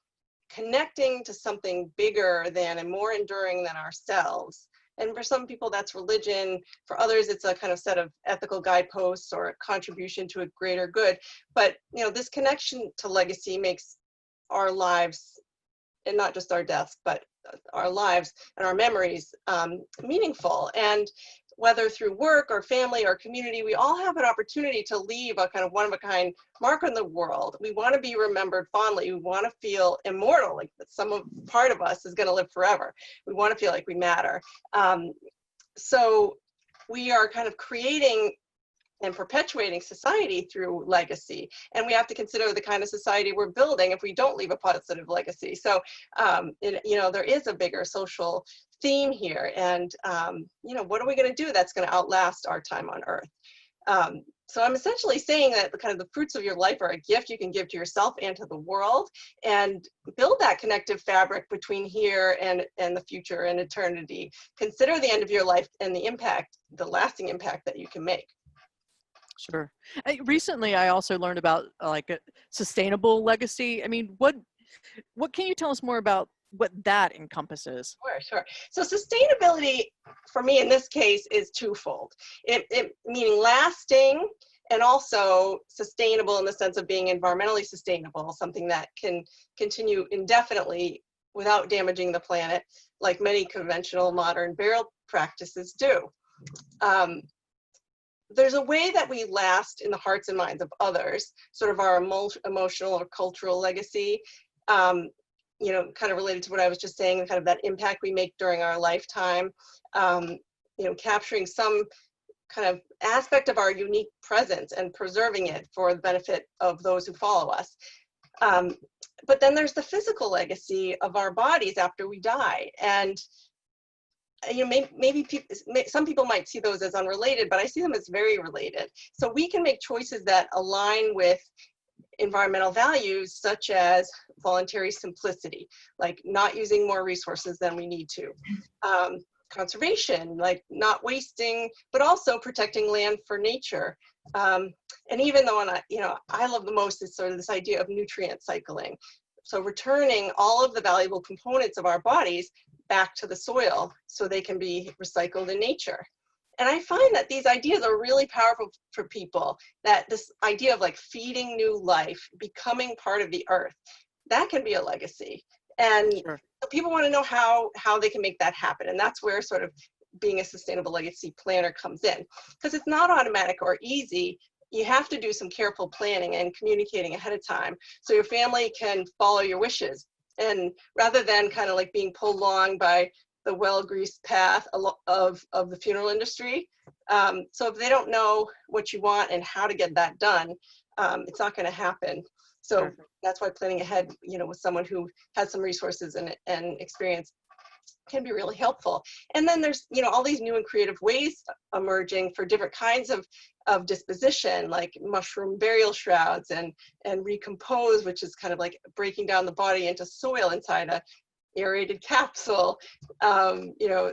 [SPEAKER 4] connecting to something bigger than and more enduring than ourselves, And for some people that's religion. For others, it's a kind of set of ethical guideposts or a contribution to a greater good. But, you know, this connection to legacy makes our lives, and not just our deaths, but our lives and our memories meaningful. And whether through work or family or community, we all have an opportunity to leave a kind of one-of-a-kind mark on the world. We want to be remembered fondly. We want to feel immortal, like part of us is going to live forever. We want to feel like we matter. So we are kind of creating and perpetuating society through legacy. And we have to consider the kind of society we're building if we don't leave a positive legacy. So, you know, there is a bigger social theme here. And, you know, what are we going to do that's going to outlast our time on Earth? So I'm essentially saying that the fruits of your life are a gift you can give to yourself and to the world, and build that connective fabric between here and the future and eternity. Consider the end of your life and the impact, the lasting impact that you can make.
[SPEAKER 1] Sure. Recently, I also learned about like a sustainable legacy. I mean, what can you tell us more about what that encompasses?
[SPEAKER 4] Sure. So sustainability, for me in this case, is twofold. It meaning lasting and also sustainable in the sense of being environmentally sustainable, something that can continue indefinitely without damaging the planet, like many conventional modern burial practices do. There's a way that we last in the hearts and minds of others, sort of our emotional or cultural legacy, you know, kind of related to what I was just saying, kind of that impact we make during our lifetime, you know, capturing some kind of aspect of our unique presence and preserving it for the benefit of those who follow us. But then there's the physical legacy of our bodies after we die. And you know, maybe some people might see those as unrelated, but I see them as very related. So we can make choices that align with environmental values, such as voluntary simplicity, like not using more resources than we need to. Conservation, like not wasting, but also protecting land for nature. And even though, you know, I love the most is sort of this idea of nutrient cycling. So returning all of the valuable components of our bodies back to the soil so they can be recycled in nature. And I find that these ideas are really powerful for people, that this idea of like feeding new life, becoming part of the earth, that can be a legacy. And
[SPEAKER 1] Sure.
[SPEAKER 4] People want to know how they can make that happen. And that's where sort of being a sustainable legacy planner comes in, because it's not automatic or easy. You have to do some careful planning and communicating ahead of time so your family can follow your wishes. And rather than kind of like being pulled along by the well-greased path of the funeral industry. So if they don't know what you want and how to get that done, it's not going to happen. So
[SPEAKER 1] Sure.
[SPEAKER 4] That's why planning ahead, you know, with someone who has some resources and experience can be really helpful. And then there's, you know, all these new and creative ways emerging for different kinds of disposition, like mushroom burial shrouds and recompose, which is kind of like breaking down the body into soil inside a aerated capsule. You know,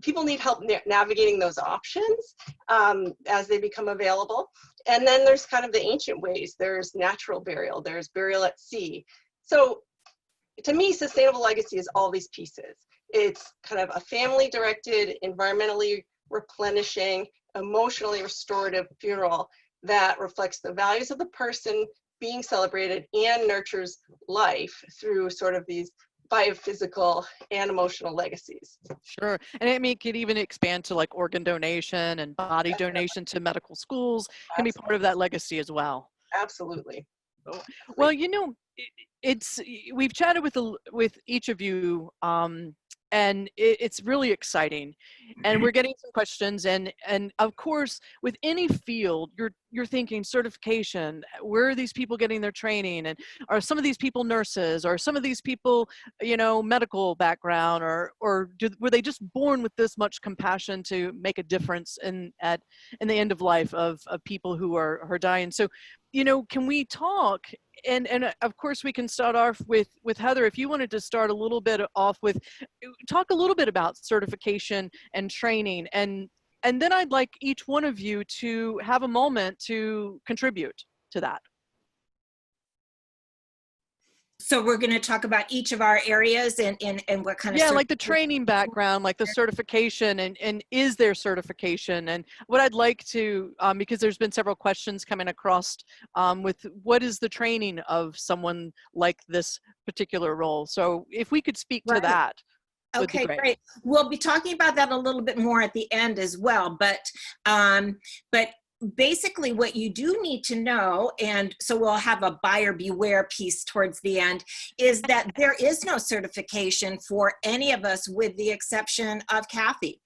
[SPEAKER 4] people need help navigating those options as they become available. And then there's kind of the ancient ways. There's natural burial, there's burial at sea. So to me, sustainable legacy is all these pieces. It's kind of a family-directed, environmentally replenishing, emotionally restorative funeral that reflects the values of the person being celebrated and nurtures life through sort of these biophysical and emotional legacies.
[SPEAKER 1] Sure. And I mean, it could even expand to like organ donation and body donation to medical schools can be part of that legacy as well.
[SPEAKER 4] Absolutely.
[SPEAKER 1] Well, you know, we've chatted with each of you, and it's really exciting, and we're getting some questions, and of course, with any field, you're thinking certification. Where are these people getting their training, and are some of these people nurses, or some of these people, you know, medical background, or were they just born with this much compassion to make a difference in the end of life of people who are dying? So, you know, can we talk? And of course we can start off with Heather, if you wanted to start a little bit off with, talk a little bit about certification and training, and then I'd like each one of you to have a moment to contribute to that.
[SPEAKER 5] So we're going to talk about each of our areas and what kind of
[SPEAKER 1] Yeah, like the training background, like the certification, and is there certification? And what I'd like to, because there's been several questions coming across with what is the training of someone like this particular role? So if we could speak to that, would be
[SPEAKER 5] Okay,
[SPEAKER 1] great.
[SPEAKER 5] great. We'll be talking about that a little bit more at the end as well, but basically what you do need to know, and so we'll have a buyer beware piece towards the end, is that there is no certification for any of us with the exception of Kathy.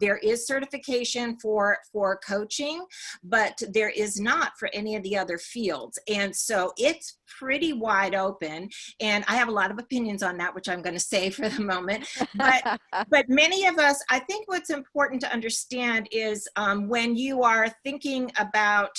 [SPEAKER 5] There is certification for coaching, but there is not for any of the other fields. And so it's pretty wide open, and I have a lot of opinions on that, which I'm going to save for the moment. But many of us, I think what's important to understand is when you are thinking about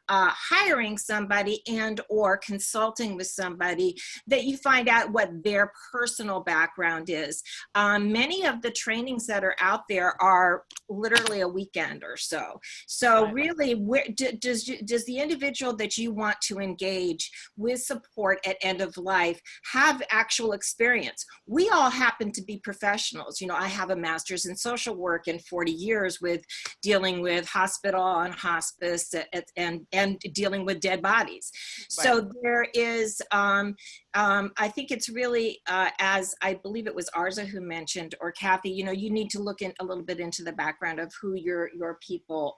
[SPEAKER 5] hiring somebody and or consulting with somebody, that you find out what their personal background is. Many of the trainings that are out there are literally a weekend or so. So really, where does the individual that you want to engage with support at end of life have actual experience? We all happen to be professionals. You know, I have a master's in social work and 40 years with dealing with hospital and hospice and dealing with dead bodies. So there is, I think it's really, as I believe it was Arza who mentioned, or Kathy, you know, you need to look in a little bit into the background of who your people,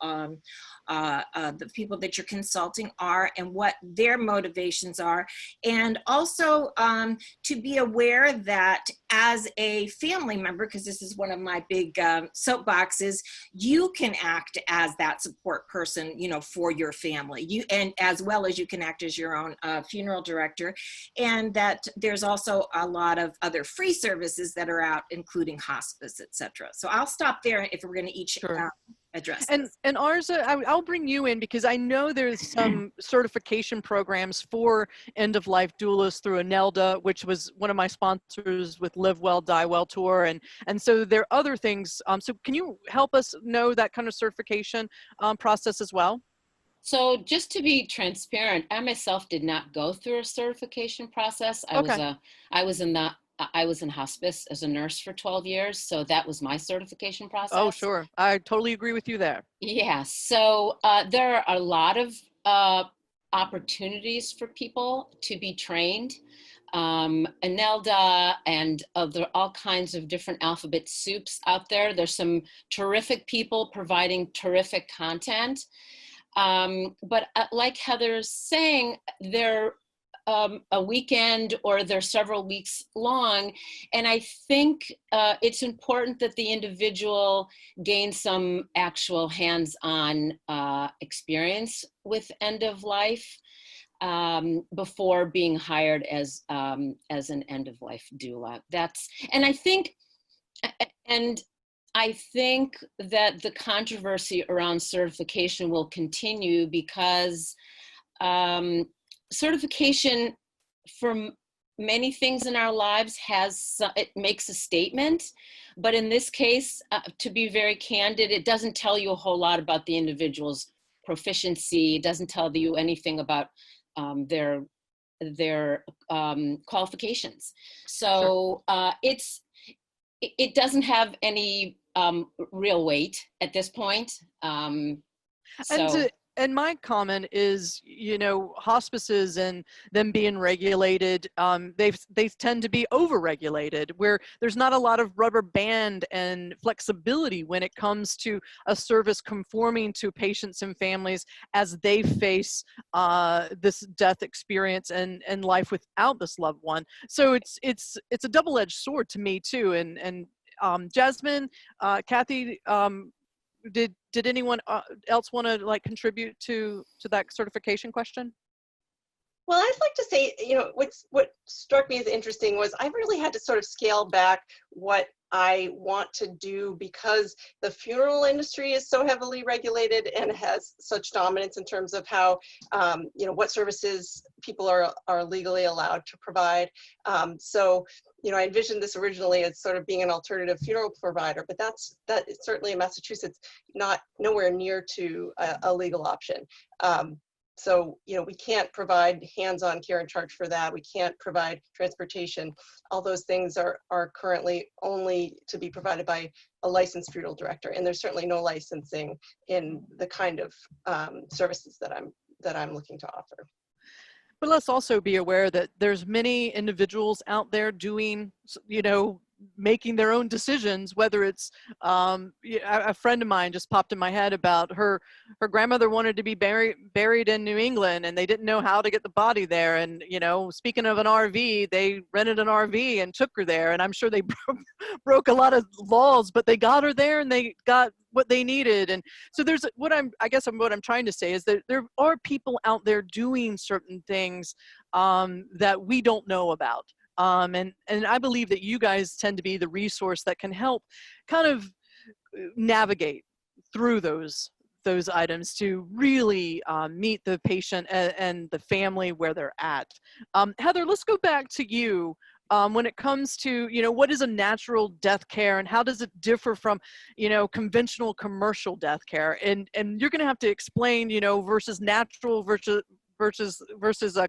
[SPEAKER 5] the people that you're consulting are and what their motivations are. And also to be aware that as a family member, because this is one of my big soapboxes, you can act as that support person, you know, for your family. And as well as you can act as your own funeral director. And that there's also a lot of other free services that are out, including hospice, etc. So I'll stop there if we're going to each address this.
[SPEAKER 1] And Arza, I'll bring you in because I know there's some certification programs for end-of-life doulas through ANELDA, which was one of my sponsors with Live Well, Die Well tour. And so there are other things. So can you help us know that kind of certification process as well?
[SPEAKER 3] So just to be transparent, I myself did not go through a certification process. I was in hospice as a nurse for 12 years. So that was my certification process.
[SPEAKER 1] Oh, sure. I totally agree with you there. Yeah.
[SPEAKER 3] So there are a lot of opportunities for people to be trained. ANELDA and there are all kinds of different alphabet soups out there. There's some terrific people providing terrific content. But like Heather's saying, they're a weekend or they're several weeks long. And I think it's important that the individual gain some actual hands-on experience with end of life before being hired as an end of life doula. I think that the controversy around certification will continue because certification for many things in our lives it makes a statement, but in this case, to be very candid, it doesn't tell you a whole lot about the individual's proficiency. It doesn't tell you anything about their qualifications. So it doesn't have any real weight at this point.
[SPEAKER 1] And my comment is, you know, hospices and them being regulated, they tend to be over-regulated, where there's not a lot of rubber band and flexibility when it comes to a service conforming to patients and families as they face this death experience and life without this loved one. So it's a double-edged sword to me too. And Jasmine, Kathy, did anyone else want to like contribute to that certification question?
[SPEAKER 4] Well, I'd like to say, you know, what struck me as interesting was I really had to sort of scale back what I want to do because the funeral industry is so heavily regulated and has such dominance in terms of how, you know, what services people are legally allowed to provide. So, you know, I envisioned this originally as sort of being an alternative funeral provider, but that is certainly in Massachusetts nowhere near to a legal option. So, you know, we can't provide hands-on care and charge for that. We can't provide transportation. All those things are currently only to be provided by a licensed funeral director. And there's certainly no licensing in the kind of services that I'm looking to offer.
[SPEAKER 1] But let's also be aware that there's many individuals out there doing, you know, making their own decisions, whether it's a friend of mine just popped in my head about her grandmother wanted to be buried in New England, and they didn't know how to get the body there. And, you know, speaking of an RV, they rented an RV and took her there. And I'm sure they broke a lot of laws, but they got her there and they got what they needed. And so there's what I'm trying to say is that there are people out there doing certain things that we don't know about. And I believe that you guys tend to be the resource that can help kind of navigate through those items to really meet the patient and the family where they're at. Heather, let's go back to you. When it comes to, you know, what is a natural death care and how does it differ from, you know, conventional commercial death care? And you're going to have to explain, you know, versus natural versus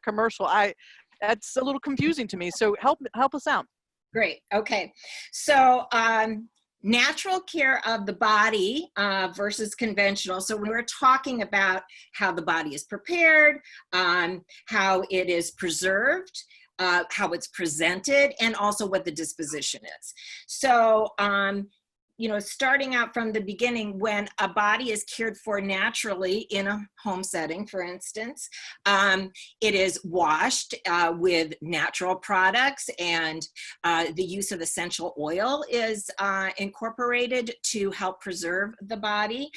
[SPEAKER 1] commercial. That's a little confusing to me. So help us out.
[SPEAKER 5] Great. Okay. So natural care of the body versus conventional. So when we're talking about how the body is prepared, how it is preserved, how it's presented, and also what the disposition is. So, you know, starting out from the beginning, when a body is cared for naturally in a home setting, for instance, it is washed with natural products, and the use of essential oil is incorporated to help preserve the body.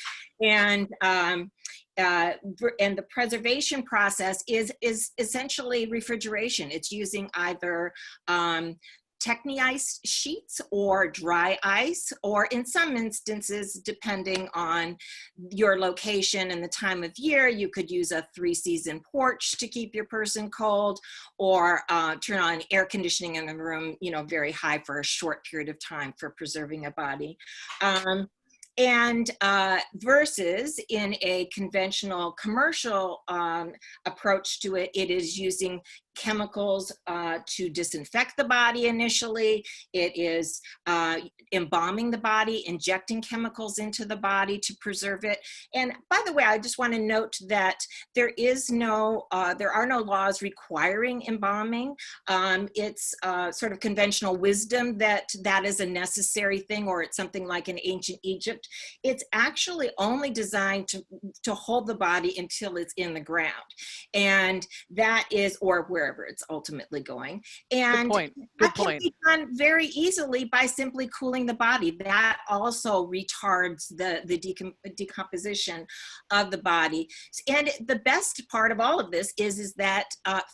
[SPEAKER 5] And the preservation process is essentially refrigeration. It's using either Techni-ice sheets or dry ice, or in some instances, depending on your location and the time of year, you could use a 3-season porch to keep your person cold, or turn on air conditioning in the room, you know, very high for a short period of time for preserving a body. Versus in a conventional commercial approach to it, it is using chemicals to disinfect the body initially. It is embalming the body, injecting chemicals into the body to preserve it. And by the way, I just want to note that there are no laws requiring embalming. It's sort of conventional wisdom that is a necessary thing, or it's something like in ancient Egypt. It's actually only designed to hold the body until it's in the ground. And that is, or wherever it's ultimately going. And that can be done very easily by simply cooling the body. That also retards the decomposition of the body. And the best part of all of this is that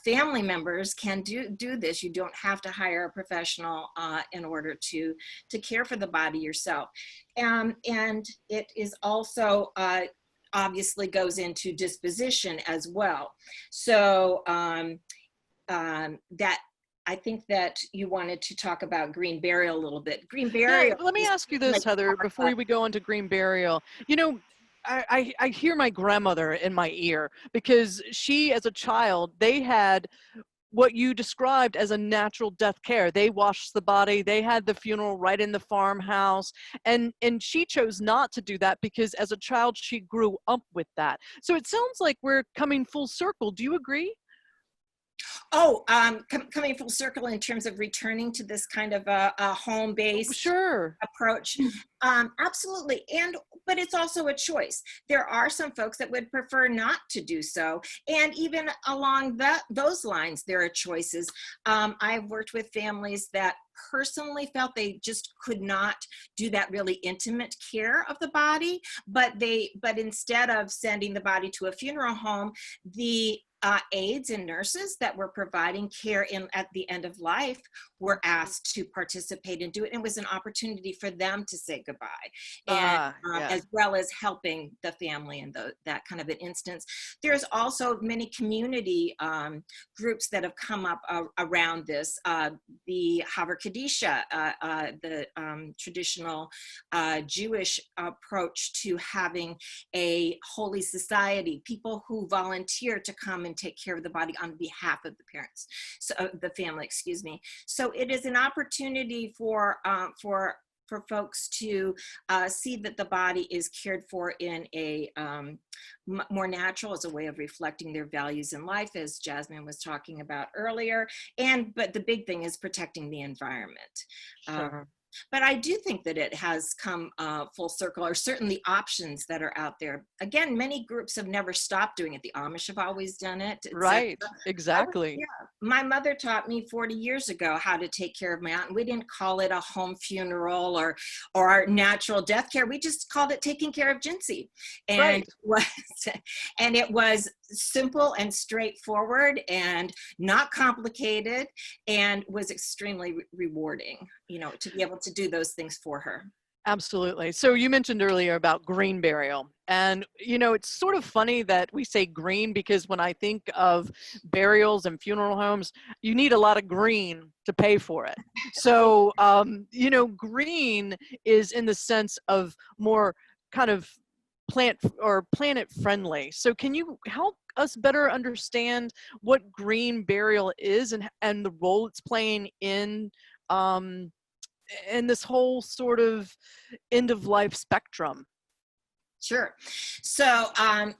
[SPEAKER 5] family members can do this. You don't have to hire a professional in order to care for the body yourself. And it is also obviously goes into disposition as well. So that I think that you wanted to talk about green burial a little bit. Green burial.
[SPEAKER 1] Yeah, let me ask you this, Heather, before we go into green burial. You know, I hear my grandmother in my ear, because she, as a child, they had what you described as a natural death care. They washed the body, they had the funeral right in the farmhouse, and she chose not to do that because as a child she grew up with that. So it sounds like we're coming full circle. Do you agree?
[SPEAKER 5] Oh, coming full circle in terms of returning to this kind of a home-based approach. Absolutely. But it's also a choice. There are some folks that would prefer not to do so. And even along those lines, there are choices. I've worked with families that personally felt they just could not do that really intimate care of the body, but instead of sending the body to a funeral home, the aides and nurses that were providing care at the end of life were asked to participate and do it. And it was an opportunity for them to say goodbye, and
[SPEAKER 1] Yeah.
[SPEAKER 5] as well as helping the family in that kind of an instance. There's also many community groups that have come up around this. The Haver Kadisha, the traditional Jewish approach to having a holy society, people who volunteer to come and take care of the body on behalf of the parents, so the family, excuse me. So it is an opportunity for folks to see that the body is cared for in a more natural, as a way of reflecting their values in life, as Jasmine was talking about earlier. But the big thing is protecting the environment.
[SPEAKER 1] Sure.
[SPEAKER 5] But I do think that it has come full circle, or certainly options that are out there. Again, many groups have never stopped doing it. The Amish have always done it.
[SPEAKER 1] Right, exactly.
[SPEAKER 5] Yeah. My mother taught me 40 years ago how to take care of my aunt. We didn't call it a home funeral or our natural death care. We just called it taking care of Jincy. And, and it was simple and straightforward and not complicated, and was extremely rewarding, you know, to be able to do those things for her.
[SPEAKER 1] Absolutely. So you mentioned earlier about green burial. And, you know, it's sort of funny that we say green, because when I think of burials and funeral homes, you need a lot of green to pay for it. So, you know, green is in the sense of more kind of planet friendly. So can you help us better understand what green burial is and the role it's playing in this whole sort of end of life spectrum?
[SPEAKER 5] Sure. So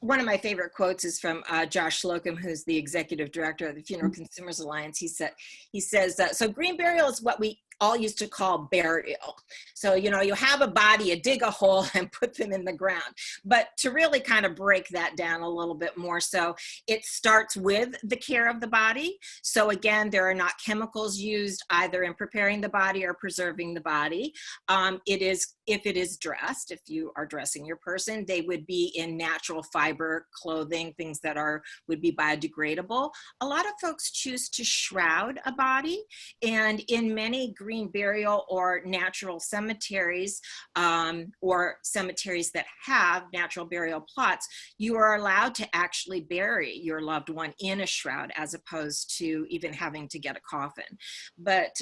[SPEAKER 5] one of my favorite quotes is from Josh Slocum, who's the executive director of the Funeral Consumers Alliance. He says, so green burial is what we all used to call burial. So, you know, you have a body, you dig a hole and put them in the ground. But to really kind of break that down a little bit more, so it starts with the care of the body. So again, there are not chemicals used either in preparing the body or preserving the body. It is, if it is dressed, if you are dressing your person, they would be in natural fiber clothing, things that would be biodegradable. A lot of folks choose to shroud a body, and in many green burial or natural cemeteries, or cemeteries that have natural burial plots, you are allowed to actually bury your loved one in a shroud, as opposed to even having to get a coffin. But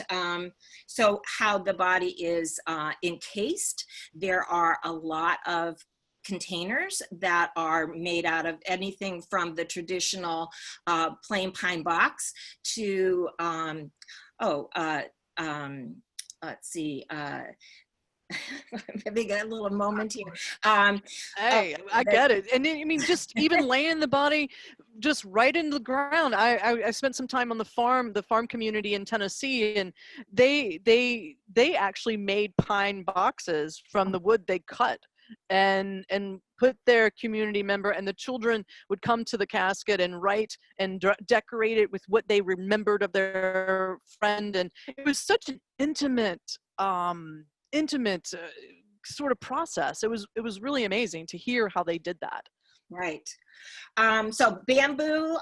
[SPEAKER 5] so how the body is encased, there are a lot of containers that are made out of anything from the traditional plain pine box to let's see, maybe got a little moment here.
[SPEAKER 1] Hey, I get it. And I mean, just even laying the body just right in the ground. I spent some time on the farm community in Tennessee, and they actually made pine boxes from the wood they cut, and put their community member, and the children would come to the casket and write and decorate it with what they remembered of their friend. And it was such an intimate sort of process. It was really amazing to hear how they did that.
[SPEAKER 5] Right. So bamboo,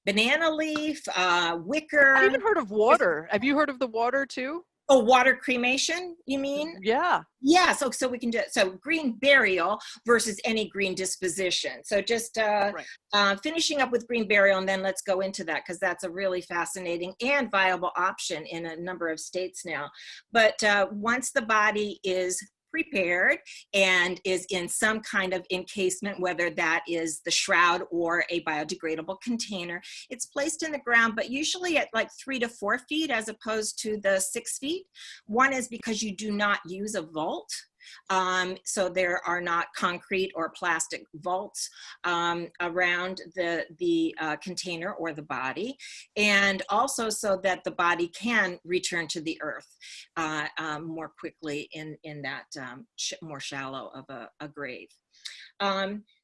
[SPEAKER 5] banana leaf, wicker.
[SPEAKER 1] I even heard of water. Have you heard of the water too?
[SPEAKER 5] Oh, water cremation, you mean?
[SPEAKER 1] Yeah.
[SPEAKER 5] Yeah, so we can do it. So green burial versus any green disposition. So just finishing up with green burial, and then let's go into that, because that's a really fascinating and viable option in a number of states now. But once the body is prepared and is in some kind of encasement, whether that is the shroud or a biodegradable container, it's placed in the ground, but usually at like 3 to 4 feet as opposed to the 6 feet. One is because you do not use a vault. So there are not concrete or plastic vaults around the container or the body, and also so that the body can return to the earth more quickly in that more shallow of a grave.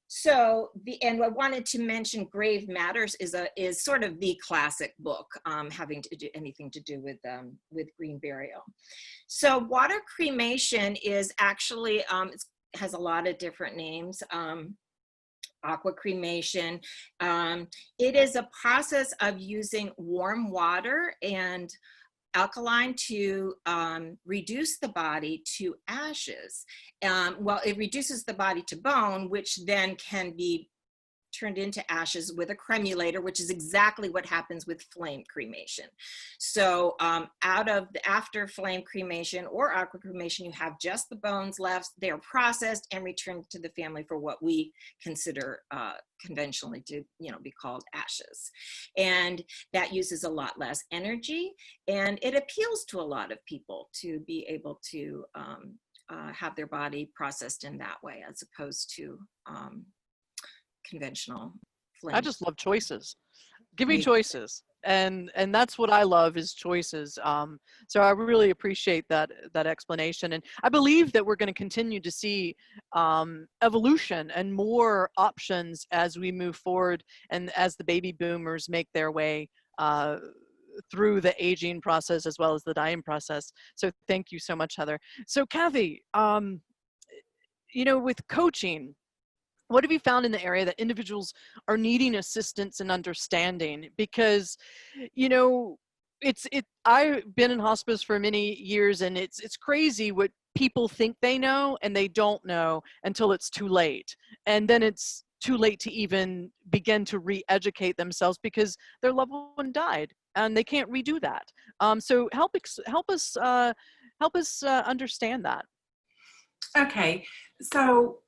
[SPEAKER 5] So and I wanted to mention Grave Matters is sort of the classic book having to do anything to do with green burial. So water cremation is actually it has a lot of different names. Aqua Cremation. It is a process of using warm water and alkaline to reduce the body to ashes. Well, it reduces the body to bone, which then can be turned into ashes with a cremulator, which is exactly what happens with flame cremation. So after flame cremation or aqua cremation, you have just the bones left. They are processed and returned to the family for what we consider conventionally to be called ashes. And that uses a lot less energy, and it appeals to a lot of people to be able to have their body processed in that way, as opposed to conventional flame.
[SPEAKER 1] I just love choices. Give me choices, and that's what I love, is choices. So I really appreciate that explanation, and I believe that we're going to continue to see evolution and more options as we move forward, and as the baby boomers make their way through the aging process as well as the dying process. So thank you so much, Heather. So Kathy, with coaching, what have you found in the area that individuals are needing assistance and understanding? Because, I've been in hospice for many years, and it's crazy what people think they know and they don't know until it's too late. And then it's too late to even begin to re-educate themselves because their loved one died and they can't redo that. So help us understand that.
[SPEAKER 2] Okay, so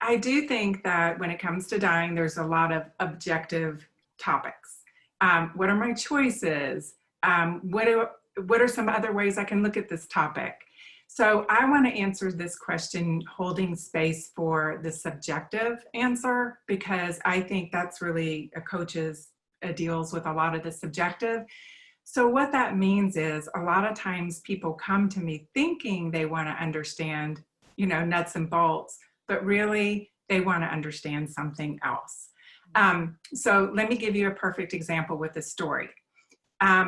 [SPEAKER 2] I do think that when it comes to dying, there's a lot of objective topics. What are my choices? What are some other ways I can look at this topic? So I want to answer this question holding space for the subjective answer, because I think that's really a coach's deals with a lot of the subjective. So what that means is a lot of times people come to me thinking they want to understand, nuts and bolts, but really they want to understand something else. So let me give you a perfect example with a story.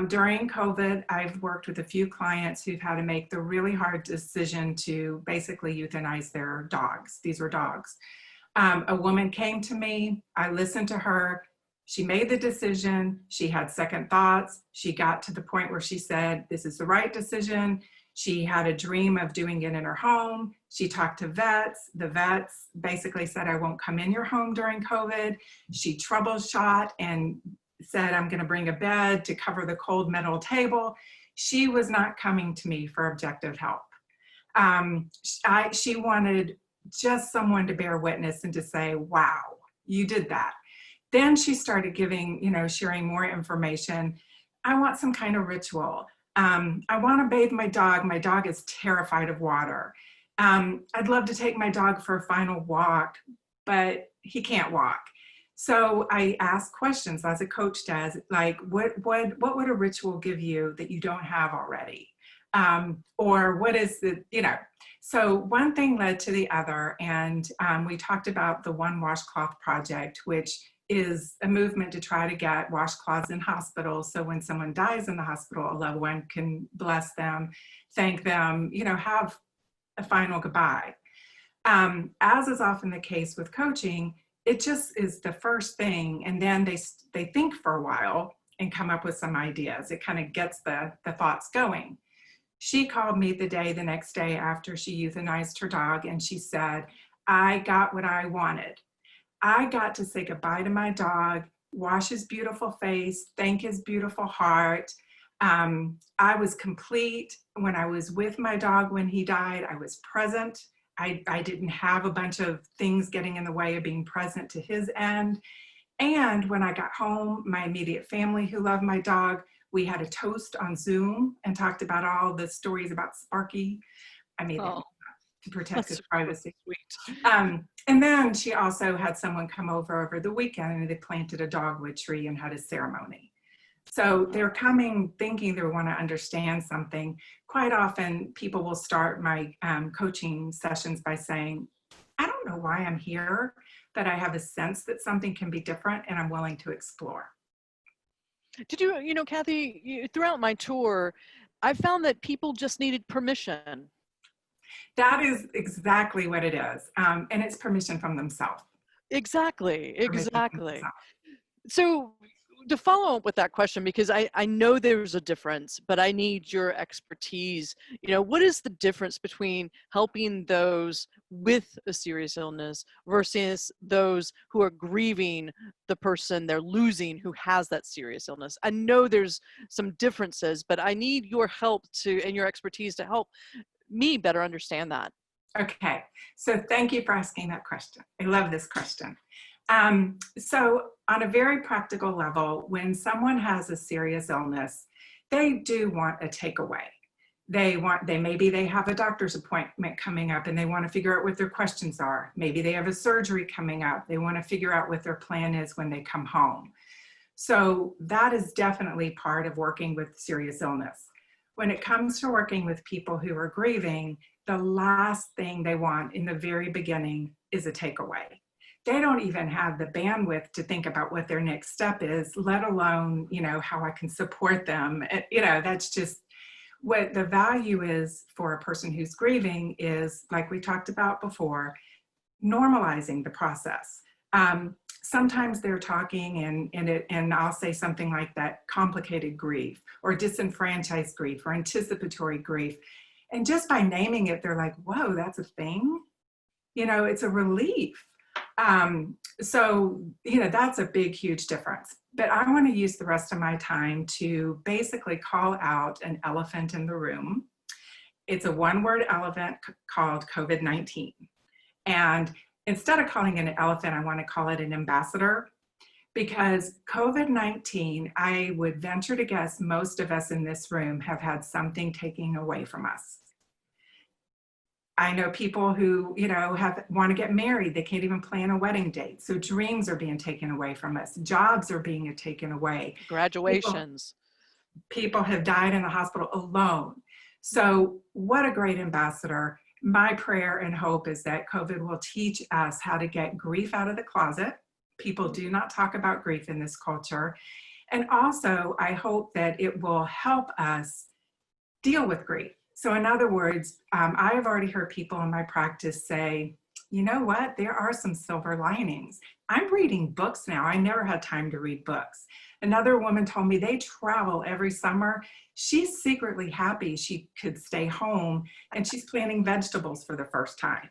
[SPEAKER 2] During COVID, I've worked with a few clients who've had to make the really hard decision to basically euthanize their dogs. These were dogs. A woman came to me, I listened to her, she made the decision, she had second thoughts, she got to the point where she said, this is the right decision. She had a dream of doing it in her home. She talked to vets. The vets basically said, I won't come in your home during COVID. She troubleshot and said, I'm going to bring a bed to cover the cold metal table. She was not coming to me for objective help. She wanted just someone to bear witness and to say, wow, you did that. Then she started giving, sharing more information. I want some kind of ritual. I want to bathe my dog. My dog is terrified of water. I'd love to take my dog for a final walk, but he can't walk. So I ask questions, as a coach does, like what would a ritual give you that you don't have already? Or what is the, so one thing led to the other. And we talked about the One Washcloth Project, which is a movement to try to get washcloths in hospitals. So when someone dies in the hospital, a loved one can bless them, thank them, have a final goodbye. As is often the case with coaching, it just is the first thing. And then they think for a while and come up with some ideas. It kind of gets the thoughts going. She called me the next day after she euthanized her dog, and she said, I got what I wanted. I got to say goodbye to my dog, wash his beautiful face, thank his beautiful heart. I was complete. When I was with my dog when he died, I was present. I didn't have a bunch of things getting in the way of being present to his end. And when I got home, my immediate family who loved my dog, we had a toast on Zoom and talked about all the stories about Sparky. I made it to protect his privacy.
[SPEAKER 1] Sweet.
[SPEAKER 2] And then she also had someone come over the weekend, and they planted a dogwood tree and had a ceremony. So they're coming thinking they want to understand something. Quite often people will start my coaching sessions by saying, I don't know why I'm here, but I have a sense that something can be different and I'm willing to explore.
[SPEAKER 1] Did you, Kathy, throughout my tour, I found that people just needed permission.
[SPEAKER 2] That is exactly what it is. And it's permission from themselves.
[SPEAKER 1] Exactly,
[SPEAKER 2] for making things
[SPEAKER 1] exactly.
[SPEAKER 2] up.
[SPEAKER 1] So to follow up with that question, because I know there's a difference, but I need your expertise. What is the difference between helping those with a serious illness versus those who are grieving the person they're losing who has that serious illness? I know there's some differences, but I need your help and your expertise to help me better understand that.
[SPEAKER 2] Okay, so thank you for asking that question. I love this question. So on a very practical level, when someone has a serious illness, they do want a takeaway. Maybe they have a doctor's appointment coming up and they want to figure out what their questions are. Maybe they have a surgery coming up. They want to figure out what their plan is when they come home. So that is definitely part of working with serious illness. When it comes to working with people who are grieving, the last thing they want in the very beginning is a takeaway. They don't even have the bandwidth to think about what their next step is, let alone, how I can support them. That's just what the value is for a person who's grieving is, like we talked about before, normalizing the process. Sometimes they're talking and I'll say something like that, complicated grief or disenfranchised grief or anticipatory grief. And just by naming it, they're like, whoa, that's a thing? It's a relief. So that's a big, huge difference. But I want to use the rest of my time to basically call out an elephant in the room. It's a one-word elephant called COVID-19. And instead of calling it an elephant, I want to call it an ambassador, because COVID-19, I would venture to guess most of us in this room have had something taken away from us. I know people who, want to get married. They can't even plan a wedding date. So dreams are being taken away from us. Jobs are being taken away.
[SPEAKER 1] Graduations.
[SPEAKER 2] People have died in the hospital alone. So what a great ambassador. My prayer and hope is that COVID will teach us how to get grief out of the closet. People do not talk about grief in this culture. And also, I hope that it will help us deal with grief. So in other words, I have already heard people in my practice say, you know what, there are some silver linings. I'm reading books now. I never had time to read books. Another woman told me they travel every summer. She's secretly happy she could stay home, and she's planting vegetables for the first time.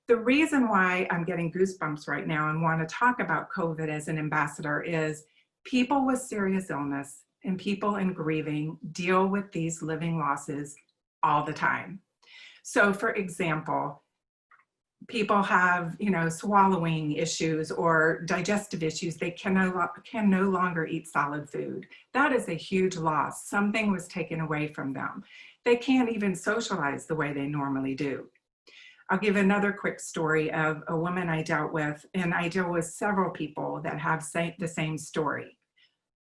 [SPEAKER 2] The reason why I'm getting goosebumps right now and want to talk about COVID as an ambassador is people with serious illness and people in grieving deal with these living losses all the time. So for example, people have, swallowing issues or digestive issues. They can no longer eat solid food. That is a huge loss. Something was taken away from them. They can't even socialize the way they normally do. I'll give another quick story of a woman I dealt with, and I deal with several people that have the same story.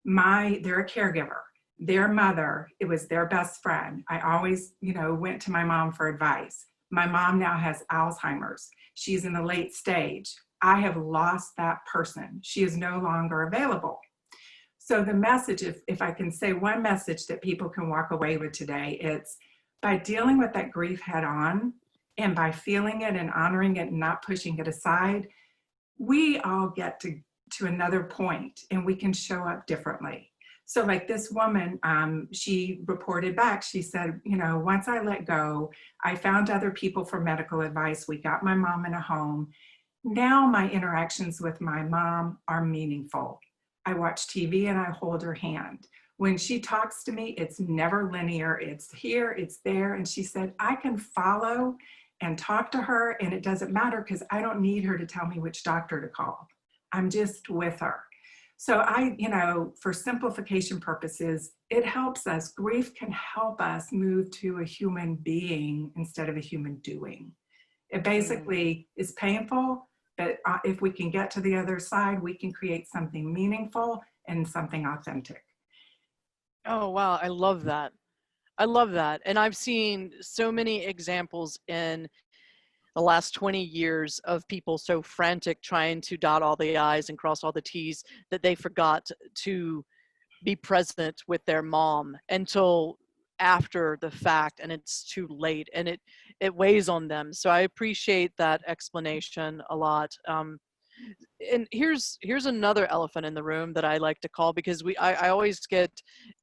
[SPEAKER 2] They're a caregiver. Their mother, it was their best friend. I always, went to my mom for advice. My mom now has Alzheimer's. She's in the late stage. I have lost that person. She is no longer available. So the message, if I can say one message that people can walk away with today, it's by dealing with that grief head on and by feeling it and honoring it and not pushing it aside, we all get to another point and we can show up differently. So like this woman, she reported back, she said, once I let go, I found other people for medical advice. We got my mom in a home. Now my interactions with my mom are meaningful. I watch TV and I hold her hand. When she talks to me, it's never linear. It's here, it's there. And she said, I can follow and talk to her, and it doesn't matter because I don't need her to tell me which doctor to call. I'm just with her. So for simplification purposes, it helps us. Grief can help us move to a human being instead of a human doing. It basically is painful, but if we can get to the other side, we can create something meaningful and something authentic.
[SPEAKER 1] Oh, wow. I love that. I love that. And I've seen so many examples in the last 20 years of people so frantic trying to dot all the I's and cross all the T's that they forgot to be present with their mom until after the fact, and it's too late, and it weighs on them. So I appreciate that explanation a lot. and here's another elephant in the room that I like to call, because I always get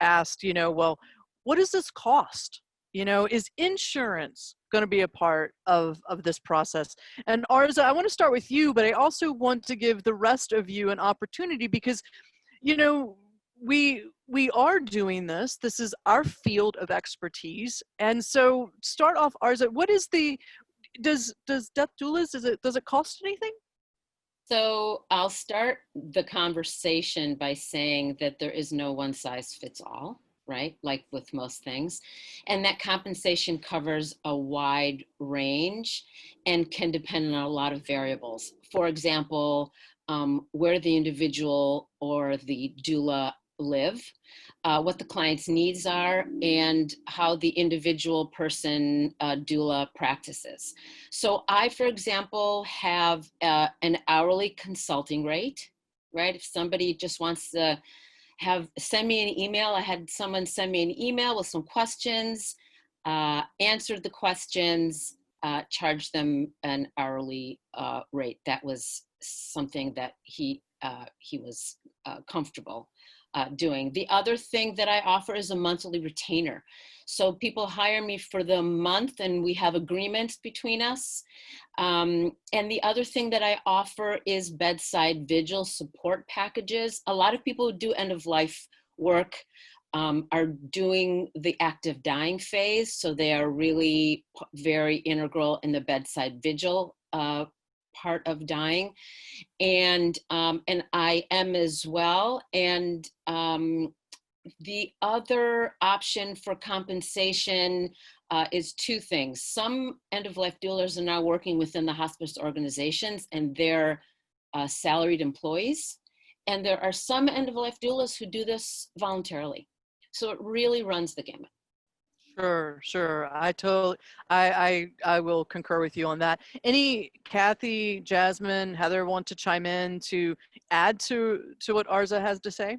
[SPEAKER 1] asked, well, what does this cost? Is insurance going to be a part of this process? And Arza, I want to start with you, but I also want to give the rest of you an opportunity, because we are doing this. This is our field of expertise. And so start off, Arza, what is does death doulas, does it cost anything?
[SPEAKER 3] So I'll start the conversation by saying that there is no one size fits all, right? Like with most things. And that compensation covers a wide range and can depend on a lot of variables. For example, where the individual or the doula live, what the client's needs are, and how the individual person doula practices. So I, for example, have an hourly consulting rate, right? If somebody just wants to send me an email, I had someone send me an email with some questions, answered the questions, charged them an hourly rate. That was something that he was comfortable doing. The other thing that I offer is a monthly retainer. So people hire me for the month and we have agreements between us. And the other thing that I offer is bedside vigil support packages. A lot of people who do end of life work are doing the active dying phase. So they are really very integral in the bedside vigil part of dying, and I am as well. And the other option for compensation is two things. Some end-of-life doulas are now working within the hospice organizations, and they're salaried employees. And there are some end-of-life doulas who do this voluntarily. So it really runs the gamut.
[SPEAKER 1] Sure. I will concur with you on that. Any Kathy, Jasmine, Heather want to chime in to add to what Arza has to say?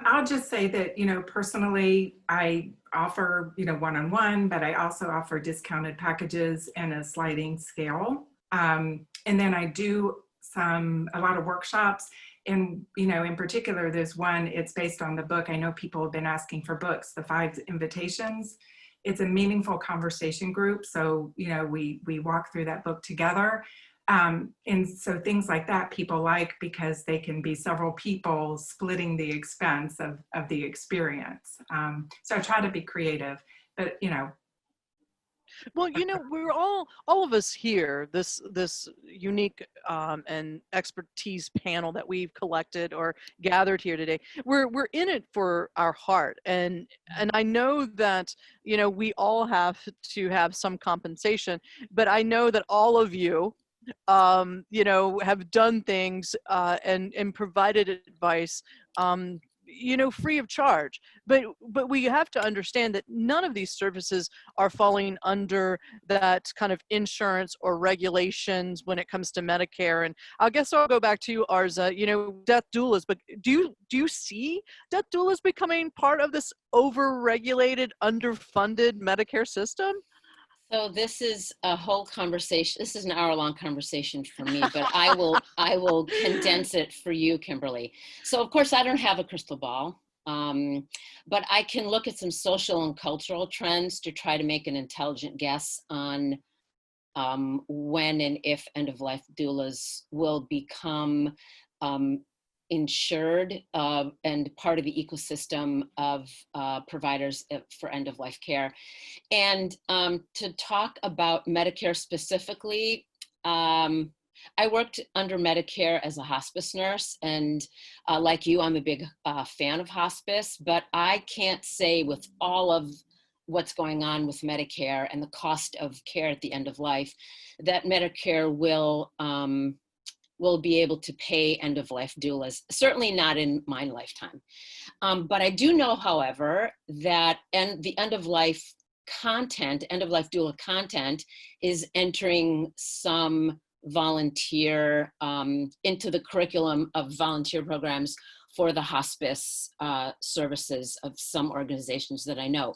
[SPEAKER 2] I'll just say that, personally, I offer, one-on-one, but I also offer discounted packages and a sliding scale. And then I do a lot of workshops. And, in particular, there's one, it's based on the book. I know people have been asking for books, The 5 Invitations. It's a meaningful conversation group. So, we walk through that book together. And so things like that people like, because they can be several people splitting the expense of the experience. So I try to be creative, but
[SPEAKER 1] Well, we're all of us here, this unique and expertise panel that we've collected or gathered here today. We're in it for our heart, and I know that we all have to have some compensation, but I know that all of you have done things and provided advice free of charge, but we have to understand that none of these services are falling under that kind of insurance or regulations when it comes to Medicare. And I guess I'll go back to you, Arza. Death doulas, but do you see death doulas becoming part of this over-regulated, underfunded Medicare system?
[SPEAKER 3] So this is a whole conversation. This is an hour-long conversation for me, but I will condense it for you, Kimberly. So of course I don't have a crystal ball, but I can look at some social and cultural trends to try to make an intelligent guess on when and if end-of-life doulas will become insured and part of the ecosystem of providers for end-of-life care. And to talk about Medicare specifically, I worked under Medicare as a hospice nurse, and like you, I'm a big fan of hospice, but I can't say with all of what's going on with Medicare and the cost of care at the end of life that Medicare will be able to pay end-of-life doulas, certainly not in my lifetime. But I do know, however, that the end-of-life doula content is entering some volunteer, into the curriculum of volunteer programs for the hospice services of some organizations that I know.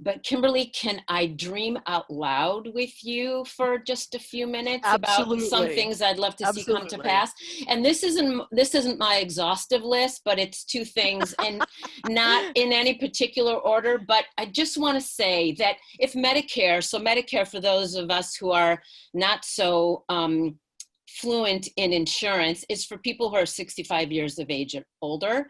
[SPEAKER 3] But Kimberly, can I dream out loud with you for just a few minutes about some things I'd love to see come to pass? And this isn't my exhaustive list, but it's 2 things, and not in any particular order. But I just want to say that if Medicare, so Medicare, for those of us who are not so fluent in insurance, is for people who are 65 years of age or older.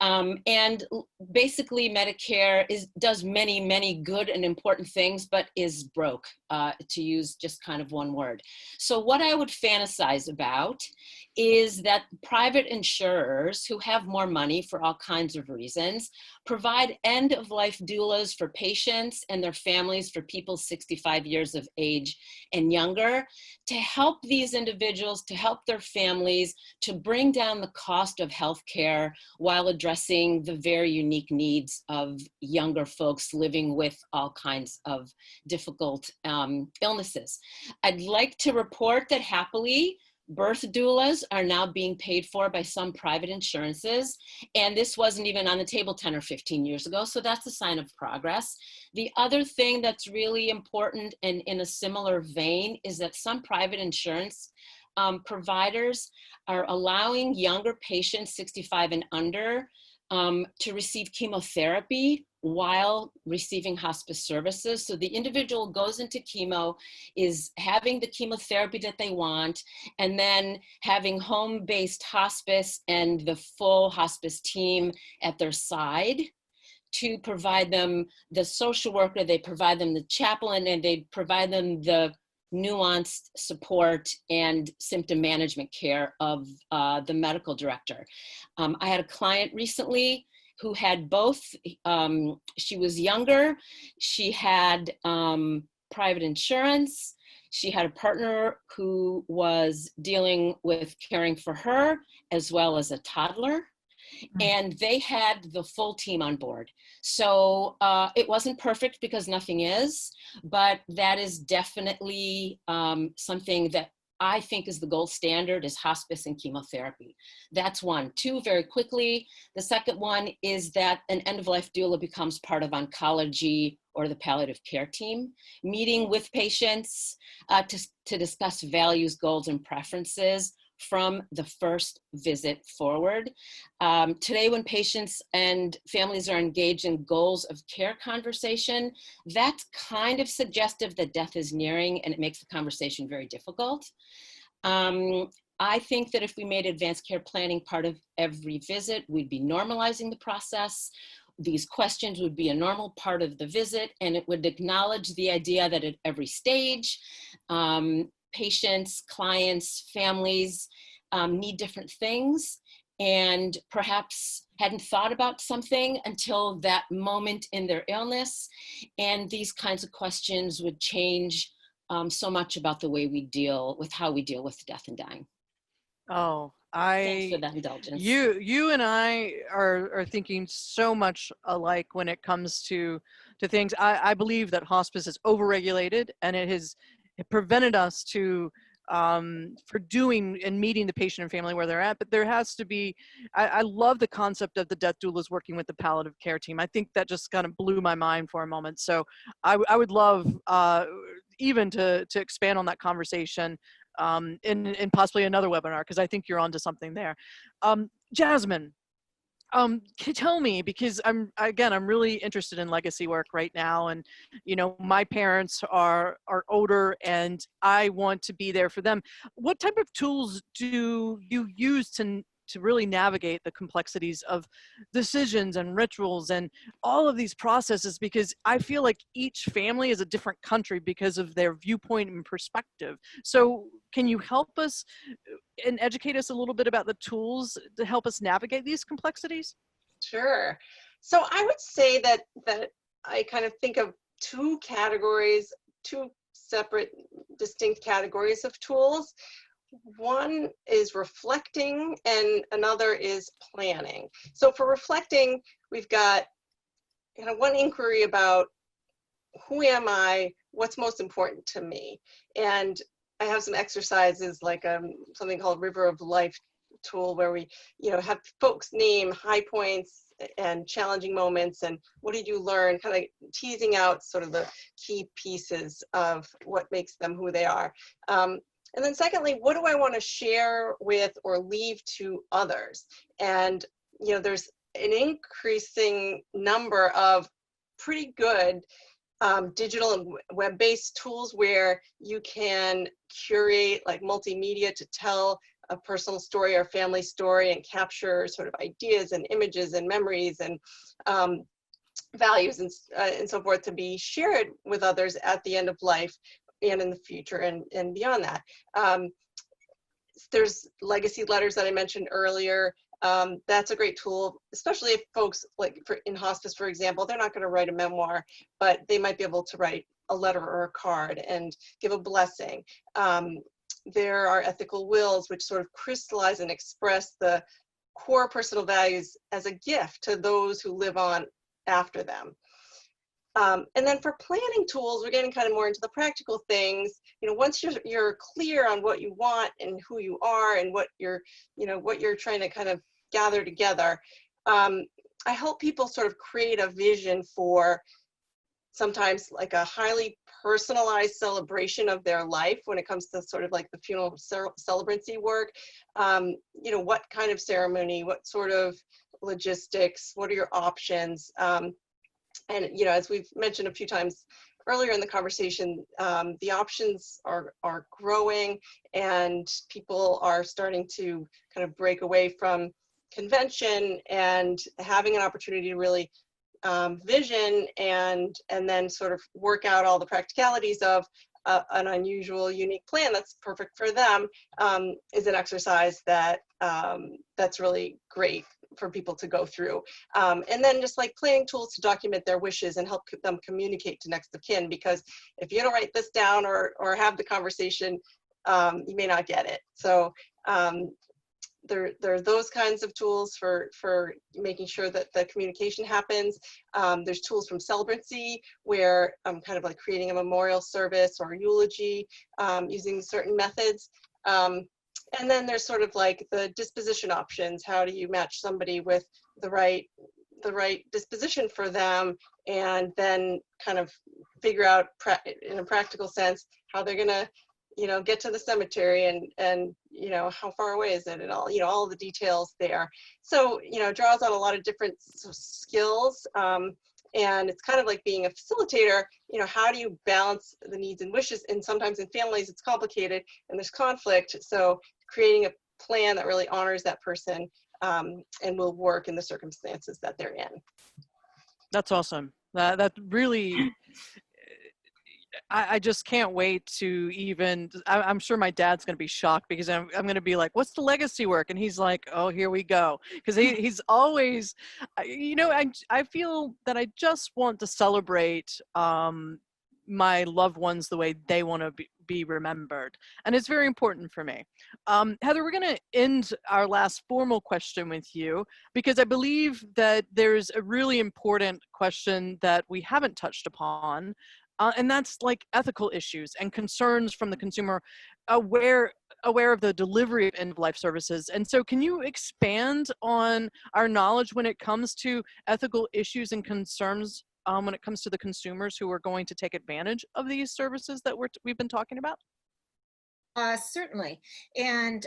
[SPEAKER 3] And basically Medicare does many, many good and important things, but is broke, to use just kind of one word. So what I would fantasize about is that private insurers who have more money for all kinds of reasons provide end-of-life doulas for patients and their families, for people 65 years of age and younger, to help these individuals, to help their families, to bring down the cost of healthcare while addressing the very unique needs of younger folks living with all kinds of difficult illnesses. I'd like to report that happily, birth doulas are now being paid for by some private insurances, and this wasn't even on the table 10 or 15 years ago, so that's a sign of progress. The other thing that's really important, and in a similar vein, is that some private insurance providers are allowing younger patients, 65 and under, to receive chemotherapy while receiving hospice services. So the individual goes into chemo, is having the chemotherapy that they want, and then having home-based hospice and the full hospice team at their side to provide them the social worker, they provide them the chaplain, and they provide them the nuanced support and symptom management care of the medical director. I had a client recently who had both. She was younger, she had private insurance, she had a partner who was dealing with caring for her as well as a toddler, and they had the full team on board. So it wasn't perfect, because nothing is, but that is definitely something that I think is the gold standard, is hospice and chemotherapy. That's one. 2, very quickly, the second one is that an end-of-life doula becomes part of oncology or the palliative care team, meeting with patients to discuss values, goals, and preferences from the first visit forward. Today, when patients and families are engaged in goals of care conversation, that's kind of suggestive that death is nearing, and it makes the conversation very difficult. I think that if we made advanced care planning part of every visit, we'd be normalizing the process. These questions would be a normal part of the visit, and it would acknowledge the idea that at every stage, patients, clients, families need different things, and perhaps hadn't thought about something until that moment in their illness. And these kinds of questions would change so much about the way we deal with death and dying.
[SPEAKER 1] Oh,
[SPEAKER 3] Thanks for that indulgence.
[SPEAKER 1] You and I are thinking so much alike when it comes to things. I believe that hospice is overregulated, and it prevented us for doing and meeting the patient and family where they're at. But there has to be, I love the concept of the death doulas working with the palliative care team. I think that just kind of blew my mind for a moment. So I would love even to expand on that conversation in possibly another webinar, because I think you're onto something there. Jasmine, can you tell me, because I'm really interested in legacy work right now, and my parents are older and I want to be there for them. What type of tools do you use to really navigate the complexities of decisions and rituals and all of these processes? Because I feel like each family is a different country because of their viewpoint and perspective. So can you help us and educate us a little bit about the tools to help us navigate these complexities?
[SPEAKER 4] Sure. So I would say that I kind of think of 2 categories, 2 separate, distinct categories of tools. One is reflecting and another is planning. So for reflecting, we've got one inquiry about who am I, what's most important to me. And I have some exercises like something called River of Life tool where we, have folks name high points and challenging moments and what did you learn, kind of teasing out sort of the key pieces of what makes them who they are. And then secondly, what do I want to share with or leave to others? And, there's an increasing number of pretty good digital and web-based tools where you can curate like multimedia to tell a personal story or family story and capture sort of ideas and images and memories and values and so forth to be shared with others at the end of life and in the future and beyond that. There's legacy letters that I mentioned earlier. That's a great tool, especially if folks in hospice, for example, they're not going to write a memoir, but they might be able to write a letter or a card and give a blessing. There are ethical wills, which sort of crystallize and express the core personal values as a gift to those who live on after them. And then for planning tools, we're getting kind of more into the practical things. Once you're clear on what you want and who you are and what you're trying to kind of gather together, I help people sort of create a vision for sometimes like a highly personalized celebration of their life when it comes to sort of like the funeral celebrancy work. What kind of ceremony, what sort of logistics, what are your options? And, as we've mentioned a few times earlier in the conversation, the options are growing and people are starting to kind of break away from convention and having an opportunity to really vision and then sort of work out all the practicalities of an unusual, unique plan that's perfect for them is an exercise that that's really great for people to go through. And then just like planning tools to document their wishes and help them communicate to next of kin, because if you don't write this down or have the conversation, you may not get it. So there are those kinds of tools for making sure that the communication happens. There's tools from celebrancy where I'm kind of like creating a memorial service or eulogy using certain methods. And then there's sort of like the disposition options. How do you match somebody with the right disposition for them, and then kind of figure out in a practical sense how they're gonna get to the cemetery and how far away is it and all the details there. So it draws on a lot of different skills, and it's kind of like being a facilitator. How do you balance the needs and wishes? And sometimes in families it's complicated and there's conflict, so creating a plan that really honors that person and will work in the circumstances that they're in. That's
[SPEAKER 1] awesome. That really, I just can't wait to even, I'm sure my dad's going to be shocked because I'm going to be like, what's the legacy work? And he's like, oh, here we go. Because he's always, I feel that I just want to celebrate my loved ones the way they want to be remembered. And it's very important for me. Heather, we're going to end our last formal question with you because I believe that there's a really important question that we haven't touched upon. And that's like ethical issues and concerns from the consumer aware of the delivery of end-of-life services. And so can you expand on our knowledge when it comes to ethical issues and concerns when it comes to the consumers who are going to take advantage of these services that we've been talking about?
[SPEAKER 5] Certainly. And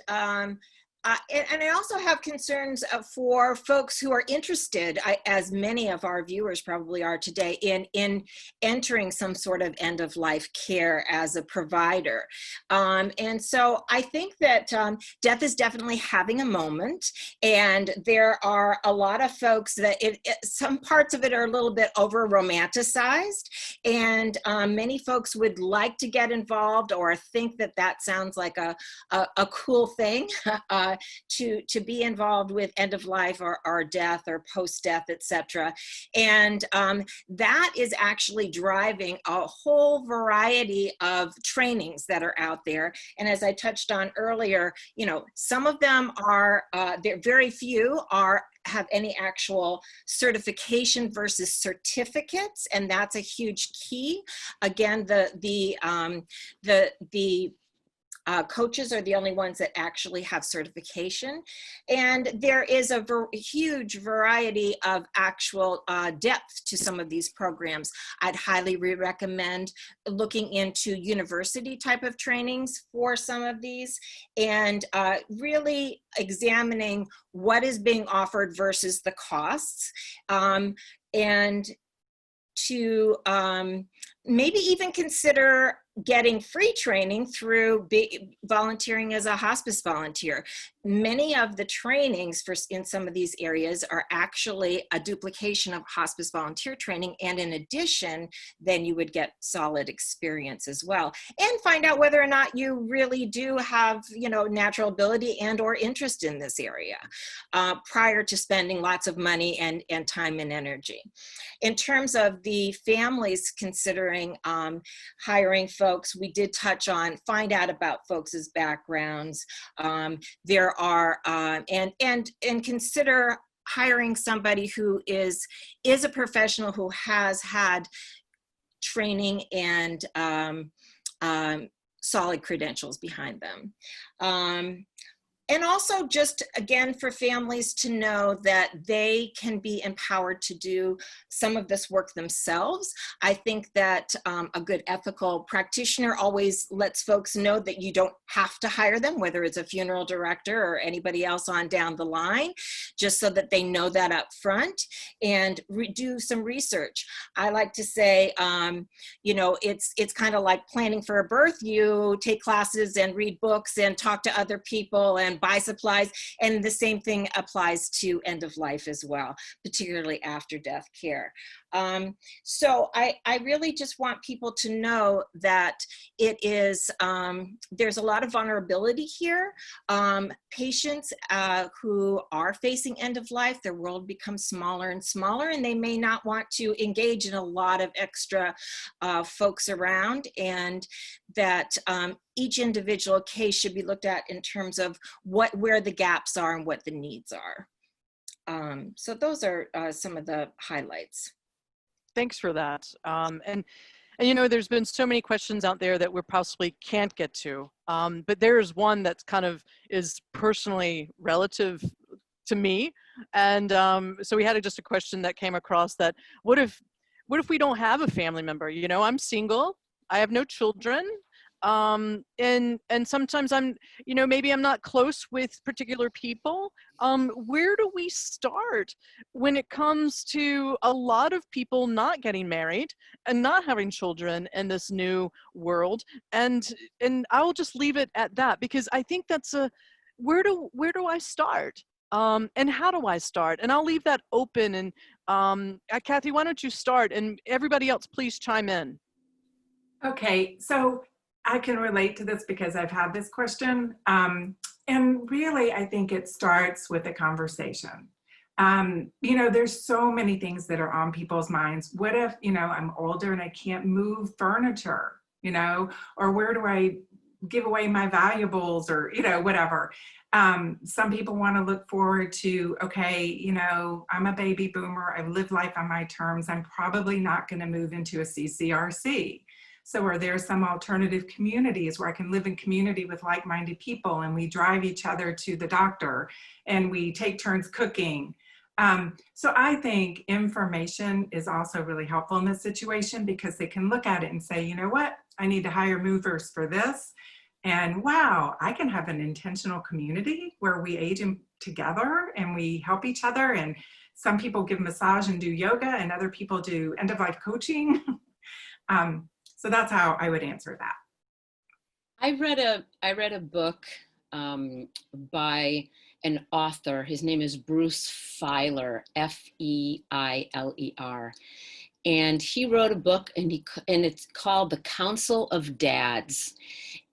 [SPEAKER 5] I also have concerns for folks who are interested, as many of our viewers probably are today, in entering some sort of end-of-life care as a provider. And so I think that death is definitely having a moment, and there are a lot of folks that some parts of it are a little bit over-romanticized, and many folks would like to get involved or think that that sounds like a cool thing. To be involved with end of life or death or post-death, etc. And that is actually driving a whole variety of trainings that are out there. And as I touched on earlier, some of them are, very few have any actual certification versus certificates, and that's a huge key. Again, the Coaches are the only ones that actually have certification. And there is a huge variety of actual depth to some of these programs. I'd highly recommend looking into university type of trainings for some of these, and really examining what is being offered versus the costs, and to maybe even consider getting free training through volunteering as a hospice volunteer. Many of the trainings in some of these areas are actually a duplication of hospice volunteer training, and in addition, then you would get solid experience as well, and find out whether or not you really do have, you know, natural ability and or interest in this area prior to spending lots of money and time and energy. In terms of the families considering hiring folks, we did touch on find out about folks' backgrounds. There are and consider hiring somebody who is a professional who has had training and solid credentials behind them. And also just, again, for families to know that they can be empowered to do some of this work themselves. I think that a good ethical practitioner always lets folks know that you don't have to hire them, whether it's a funeral director or anybody else on down the line, just so that they know that up front, and do some research. I like to say, you know, it's kind of like planning for a birth. You take classes and read books and talk to other people and buy supplies, and the same thing applies to end of life as well, particularly after death care. So I really just want people to know that it is, there's a lot of vulnerability here. Patients who are facing end of life, their world becomes smaller and smaller, and they may not want to engage in a lot of extra folks around, and that each individual case should be looked at in terms of where the gaps are and what the needs are. So those are some of the highlights.
[SPEAKER 1] Thanks for that. And you know, there's been so many questions out there that we possibly can't get to, but there's one that's kind of is personally relative to me. And so we had just a question that came across that, what if we don't have a family member? You know, I'm single, I have no children. And sometimes I'm, you know, maybe I'm not close with particular people. Where do we start when it comes to a lot of people not getting married and not having children in this new world? And I'll just leave it at that, because I think that's where do I start? And how do I start? And I'll leave that open. And Kathy, why don't you start, and everybody else, please chime in.
[SPEAKER 2] Okay, so I can relate to this because I've had this question. And really, I think it starts with a conversation. You know, there's so many things that are on people's minds. What if, you know, I'm older and I can't move furniture, you know, or where do I give away my valuables, or, you know, whatever. Some people want to look forward to, okay, you know, I'm a baby boomer, I've lived life on my terms, I'm probably not going to move into a CCRC. So are there some alternative communities where I can live in community with like-minded people, and we drive each other to the doctor and we take turns cooking? So I think information is also really helpful in this situation, because they can look at it and say, you know what, I need to hire movers for this. And wow, I can have an intentional community where we age together and we help each other. And some people give massage and do yoga, and other people do end-of-life coaching. So that's how I would answer that.
[SPEAKER 3] I read a book by an author. His name is Bruce Feiler, Feiler. And he wrote a book, and it's called The Council of Dads.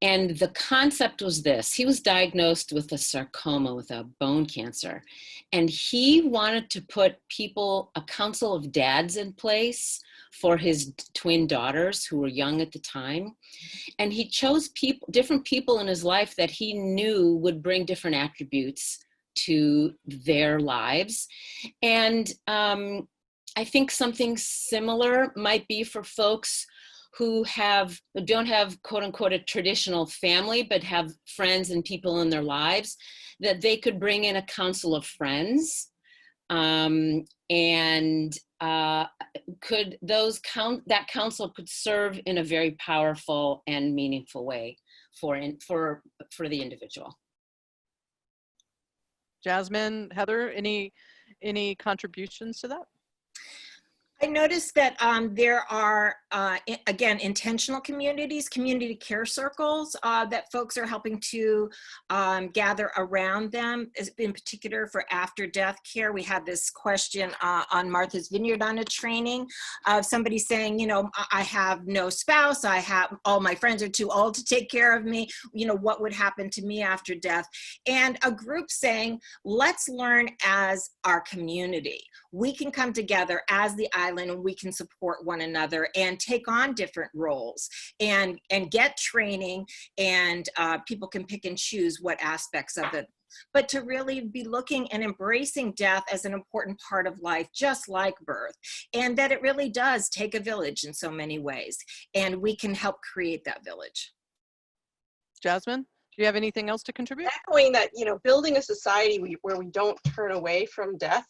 [SPEAKER 3] And the concept was this: he was diagnosed with a sarcoma, with a bone cancer. And he wanted to put a council of dads in place for his twin daughters, who were young at the time. And he chose different people in his life that he knew would bring different attributes to their lives. And I think something similar might be for folks who don't have quote unquote a traditional family, but have friends and people in their lives, that they could bring in a council of friends. Could that council could serve in a very powerful and meaningful way for the individual.
[SPEAKER 1] Jasmine, Heather, any contributions to that?
[SPEAKER 5] I noticed that there are, again, intentional communities, community care circles that folks are helping to gather around them, in particular for after-death care. We had this question on Martha's Vineyard on a training of somebody saying, you know, I have no spouse, all my friends are too old to take care of me, you know, what would happen to me after death? And a group saying, let's learn as our community. We can come together as the island and we can support one another and take on different roles and get training, and people can pick and choose what aspects of it. But to really be looking and embracing death as an important part of life, just like birth, and that it really does take a village in so many ways, and we can help create that village.
[SPEAKER 1] Jasmine, do you have anything else to contribute?
[SPEAKER 4] Echoing that, you know, building a society where we don't turn away from death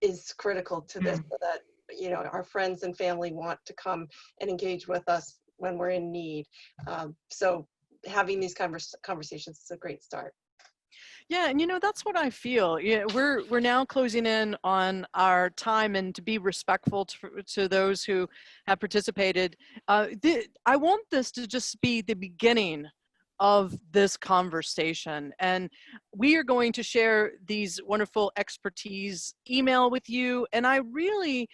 [SPEAKER 4] is critical to this, so that, you know, our friends and family want to come and engage with us when we're in need. So having these conversations is a great start.
[SPEAKER 1] Yeah, and you know, that's what I feel. Yeah, we're now closing in on our time, and to be respectful to those who have participated. I want this to just be the beginning of this conversation, and we are going to share these wonderful expertise email with you, and I really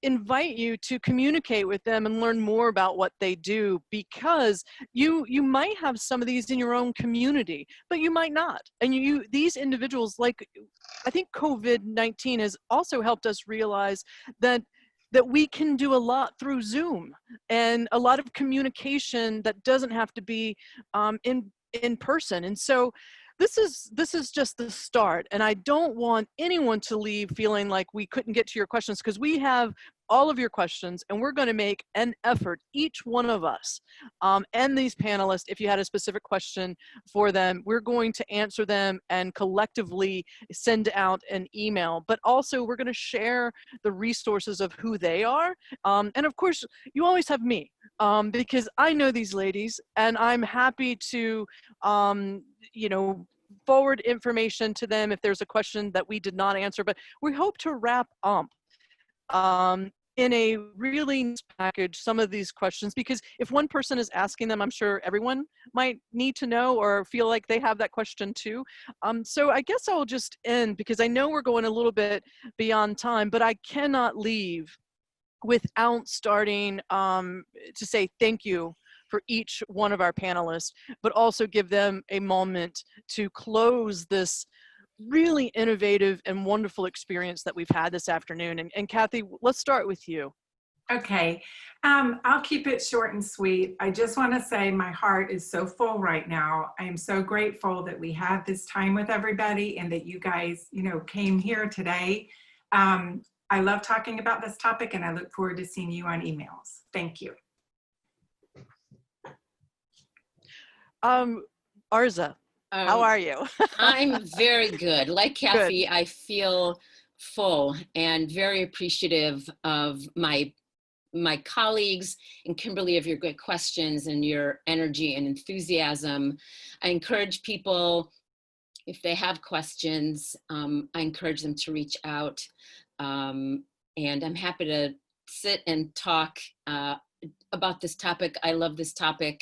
[SPEAKER 1] invite you to communicate with them and learn more about what they do, because you might have some of these in your own community, but you might not. And these individuals, like, I think COVID-19 has also helped us realize that we can do a lot through Zoom, and a lot of communication that doesn't have to be in person. And so this is just the start, and I don't want anyone to leave feeling like we couldn't get to your questions, because we have all of your questions, and we're going to make an effort, each one of us, and these panelists. If you had a specific question for them, we're going to answer them and collectively send out an email. But also, we're going to share the resources of who they are. And of course, you always have me, because I know these ladies, and I'm happy to, you know, forward information to them if there's a question that we did not answer. But we hope to wrap up in a really nice package some of these questions, because if one person is asking them, I'm sure everyone might need to know or feel like they have that question too. So I guess I'll just end, because I know we're going a little bit beyond time, but I cannot leave without starting to say thank you for each one of our panelists, but also give them a moment to close this really innovative and wonderful experience that we've had this afternoon. And Kathy, let's start with you.
[SPEAKER 2] Okay, I'll keep it short and sweet. I just want to say my heart is so full right now. I am so grateful that we had this time with everybody, and that you guys, you know, came here today. I love talking about this topic, and I look forward to seeing you on emails. Thank you.
[SPEAKER 1] Arza, how are you?
[SPEAKER 3] I'm very good. Like Kathy, good. I feel full and very appreciative of my colleagues, and Kimberly, of your good questions and your energy and enthusiasm. I encourage people, if they have questions, I encourage them to reach out. And I'm happy to sit and talk about this topic. I love this topic.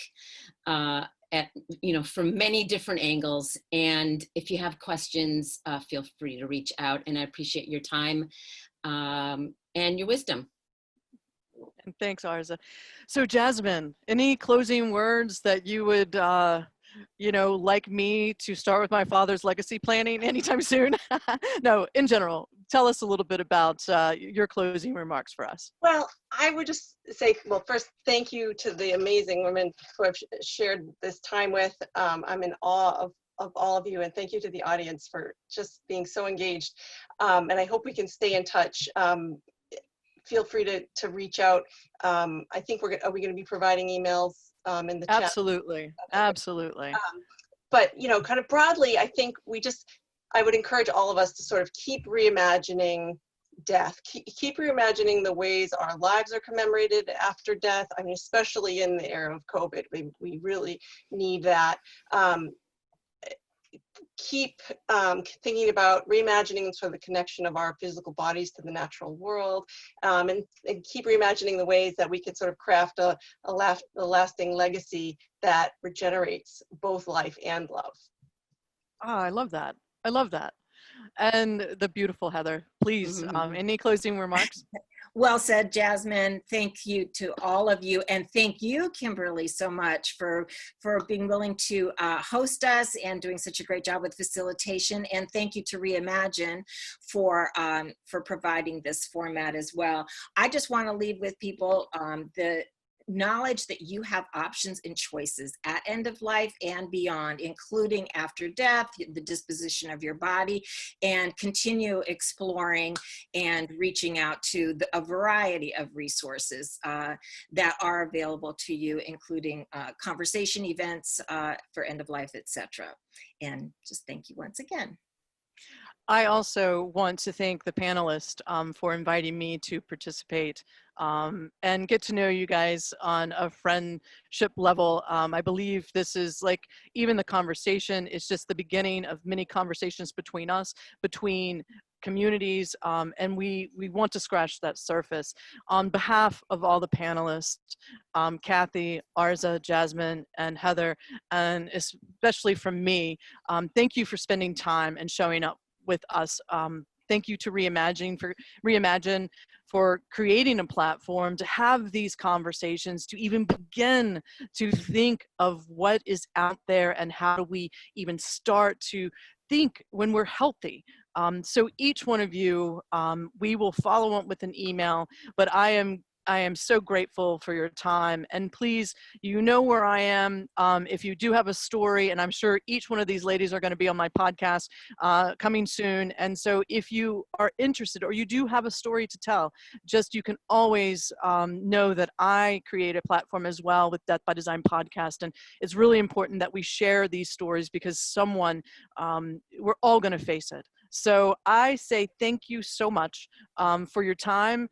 [SPEAKER 3] From many different angles. And if you have questions, feel free to reach out, and I appreciate your time and your wisdom.
[SPEAKER 1] And thanks, Arza. So Jasmine, any closing words that you would, like me to start with my father's legacy planning anytime soon? No, in general, tell us a little bit about your closing remarks for us.
[SPEAKER 4] Well, I would just say, well, first, thank you to the amazing women who I've shared this time with. I'm in awe of all of you, and thank you to the audience for just being so engaged. And I hope we can stay in touch. feel free to reach out. I think are we going to be providing emails in the chat?
[SPEAKER 1] Absolutely, absolutely.
[SPEAKER 4] But, you know, kind of broadly, I think I would encourage all of us to sort of keep reimagining death, keep reimagining the ways our lives are commemorated after death. I mean, especially in the era of COVID, we really need that. Keep thinking about reimagining sort of the connection of our physical bodies to the natural world, and keep reimagining the ways that we can sort of craft a lasting legacy that regenerates both life and love.
[SPEAKER 1] Oh, I love that. I love that. And the beautiful Heather, please, any closing remarks?
[SPEAKER 5] Well said, Jasmine. Thank you to all of you. And thank you, Kimberly, so much for being willing to host us and doing such a great job with facilitation. And thank you to Reimagine for providing this format as well. I just want to leave with people the knowledge that you have options and choices at end of life and beyond, including after death, the disposition of your body, and continue exploring and reaching out to a variety of resources that are available to you, including conversation events for end of life, etc. And just thank you once again.
[SPEAKER 1] I also want to thank the panelists for inviting me to participate and get to know you guys on a friendship level. I believe this is like, even the conversation is just the beginning of many conversations between us, between communities, and we want to scratch that surface. On behalf of all the panelists, Kathy, Arza, Jasmine, and Heather, and especially from me, thank you for spending time and showing up with us. Thank you to Reimagine for creating a platform to have these conversations, to even begin to think of what is out there and how do we even start to think when we're healthy. So each one of you, we will follow up with an email, but I am so grateful for your time, and please, you know where I am. If you do have a story, and I'm sure each one of these ladies are going to be on my podcast coming soon, and so if you are interested or you do have a story to tell, you can always know that I create a platform as well with Death by Design podcast, and it's really important that we share these stories because we're all going to face it. So I say thank you so much for your time,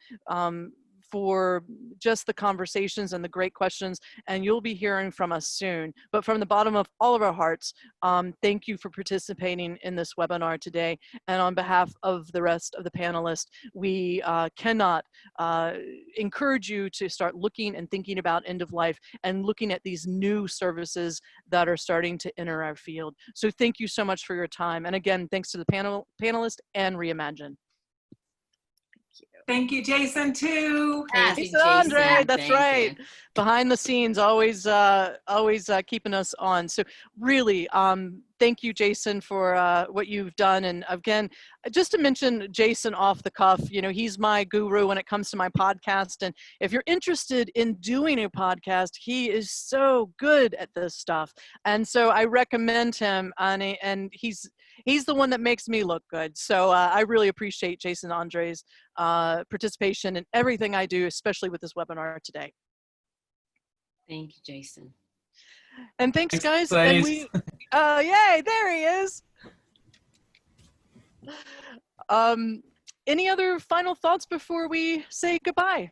[SPEAKER 1] for just the conversations and the great questions, and you'll be hearing from us soon. But from the bottom of all of our hearts, thank you for participating in this webinar today. And on behalf of the rest of the panelists, we cannot encourage you to start looking and thinking about end of life and looking at these new services that are starting to enter our field. So thank you so much for your time. And again, thanks to the panelists and Reimagine.
[SPEAKER 2] Thank you, Jason, too.
[SPEAKER 3] Thank you,
[SPEAKER 1] Jason Andre, that's
[SPEAKER 3] Thank
[SPEAKER 1] right.
[SPEAKER 3] you.
[SPEAKER 1] Behind the scenes, always keeping us on. So really, thank you, Jason, for what you've done. And again, just to mention Jason off the cuff, you know, he's my guru when it comes to my podcast. And if you're interested in doing a podcast, he is so good at this stuff. And so I recommend him, and he's the one that makes me look good. So I really appreciate Jason Andre's participation in everything I do, especially with this webinar today.
[SPEAKER 3] Thank you, Jason.
[SPEAKER 1] And thanks guys.
[SPEAKER 6] Ladies.
[SPEAKER 1] And yay, there he is. Any other final thoughts before we say goodbye?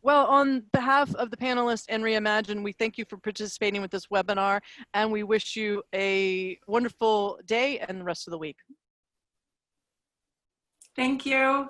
[SPEAKER 1] Well, on behalf of the panelists and Reimagine, we thank you for participating with this webinar, and we wish you a wonderful day and the rest of the week.
[SPEAKER 2] Thank you.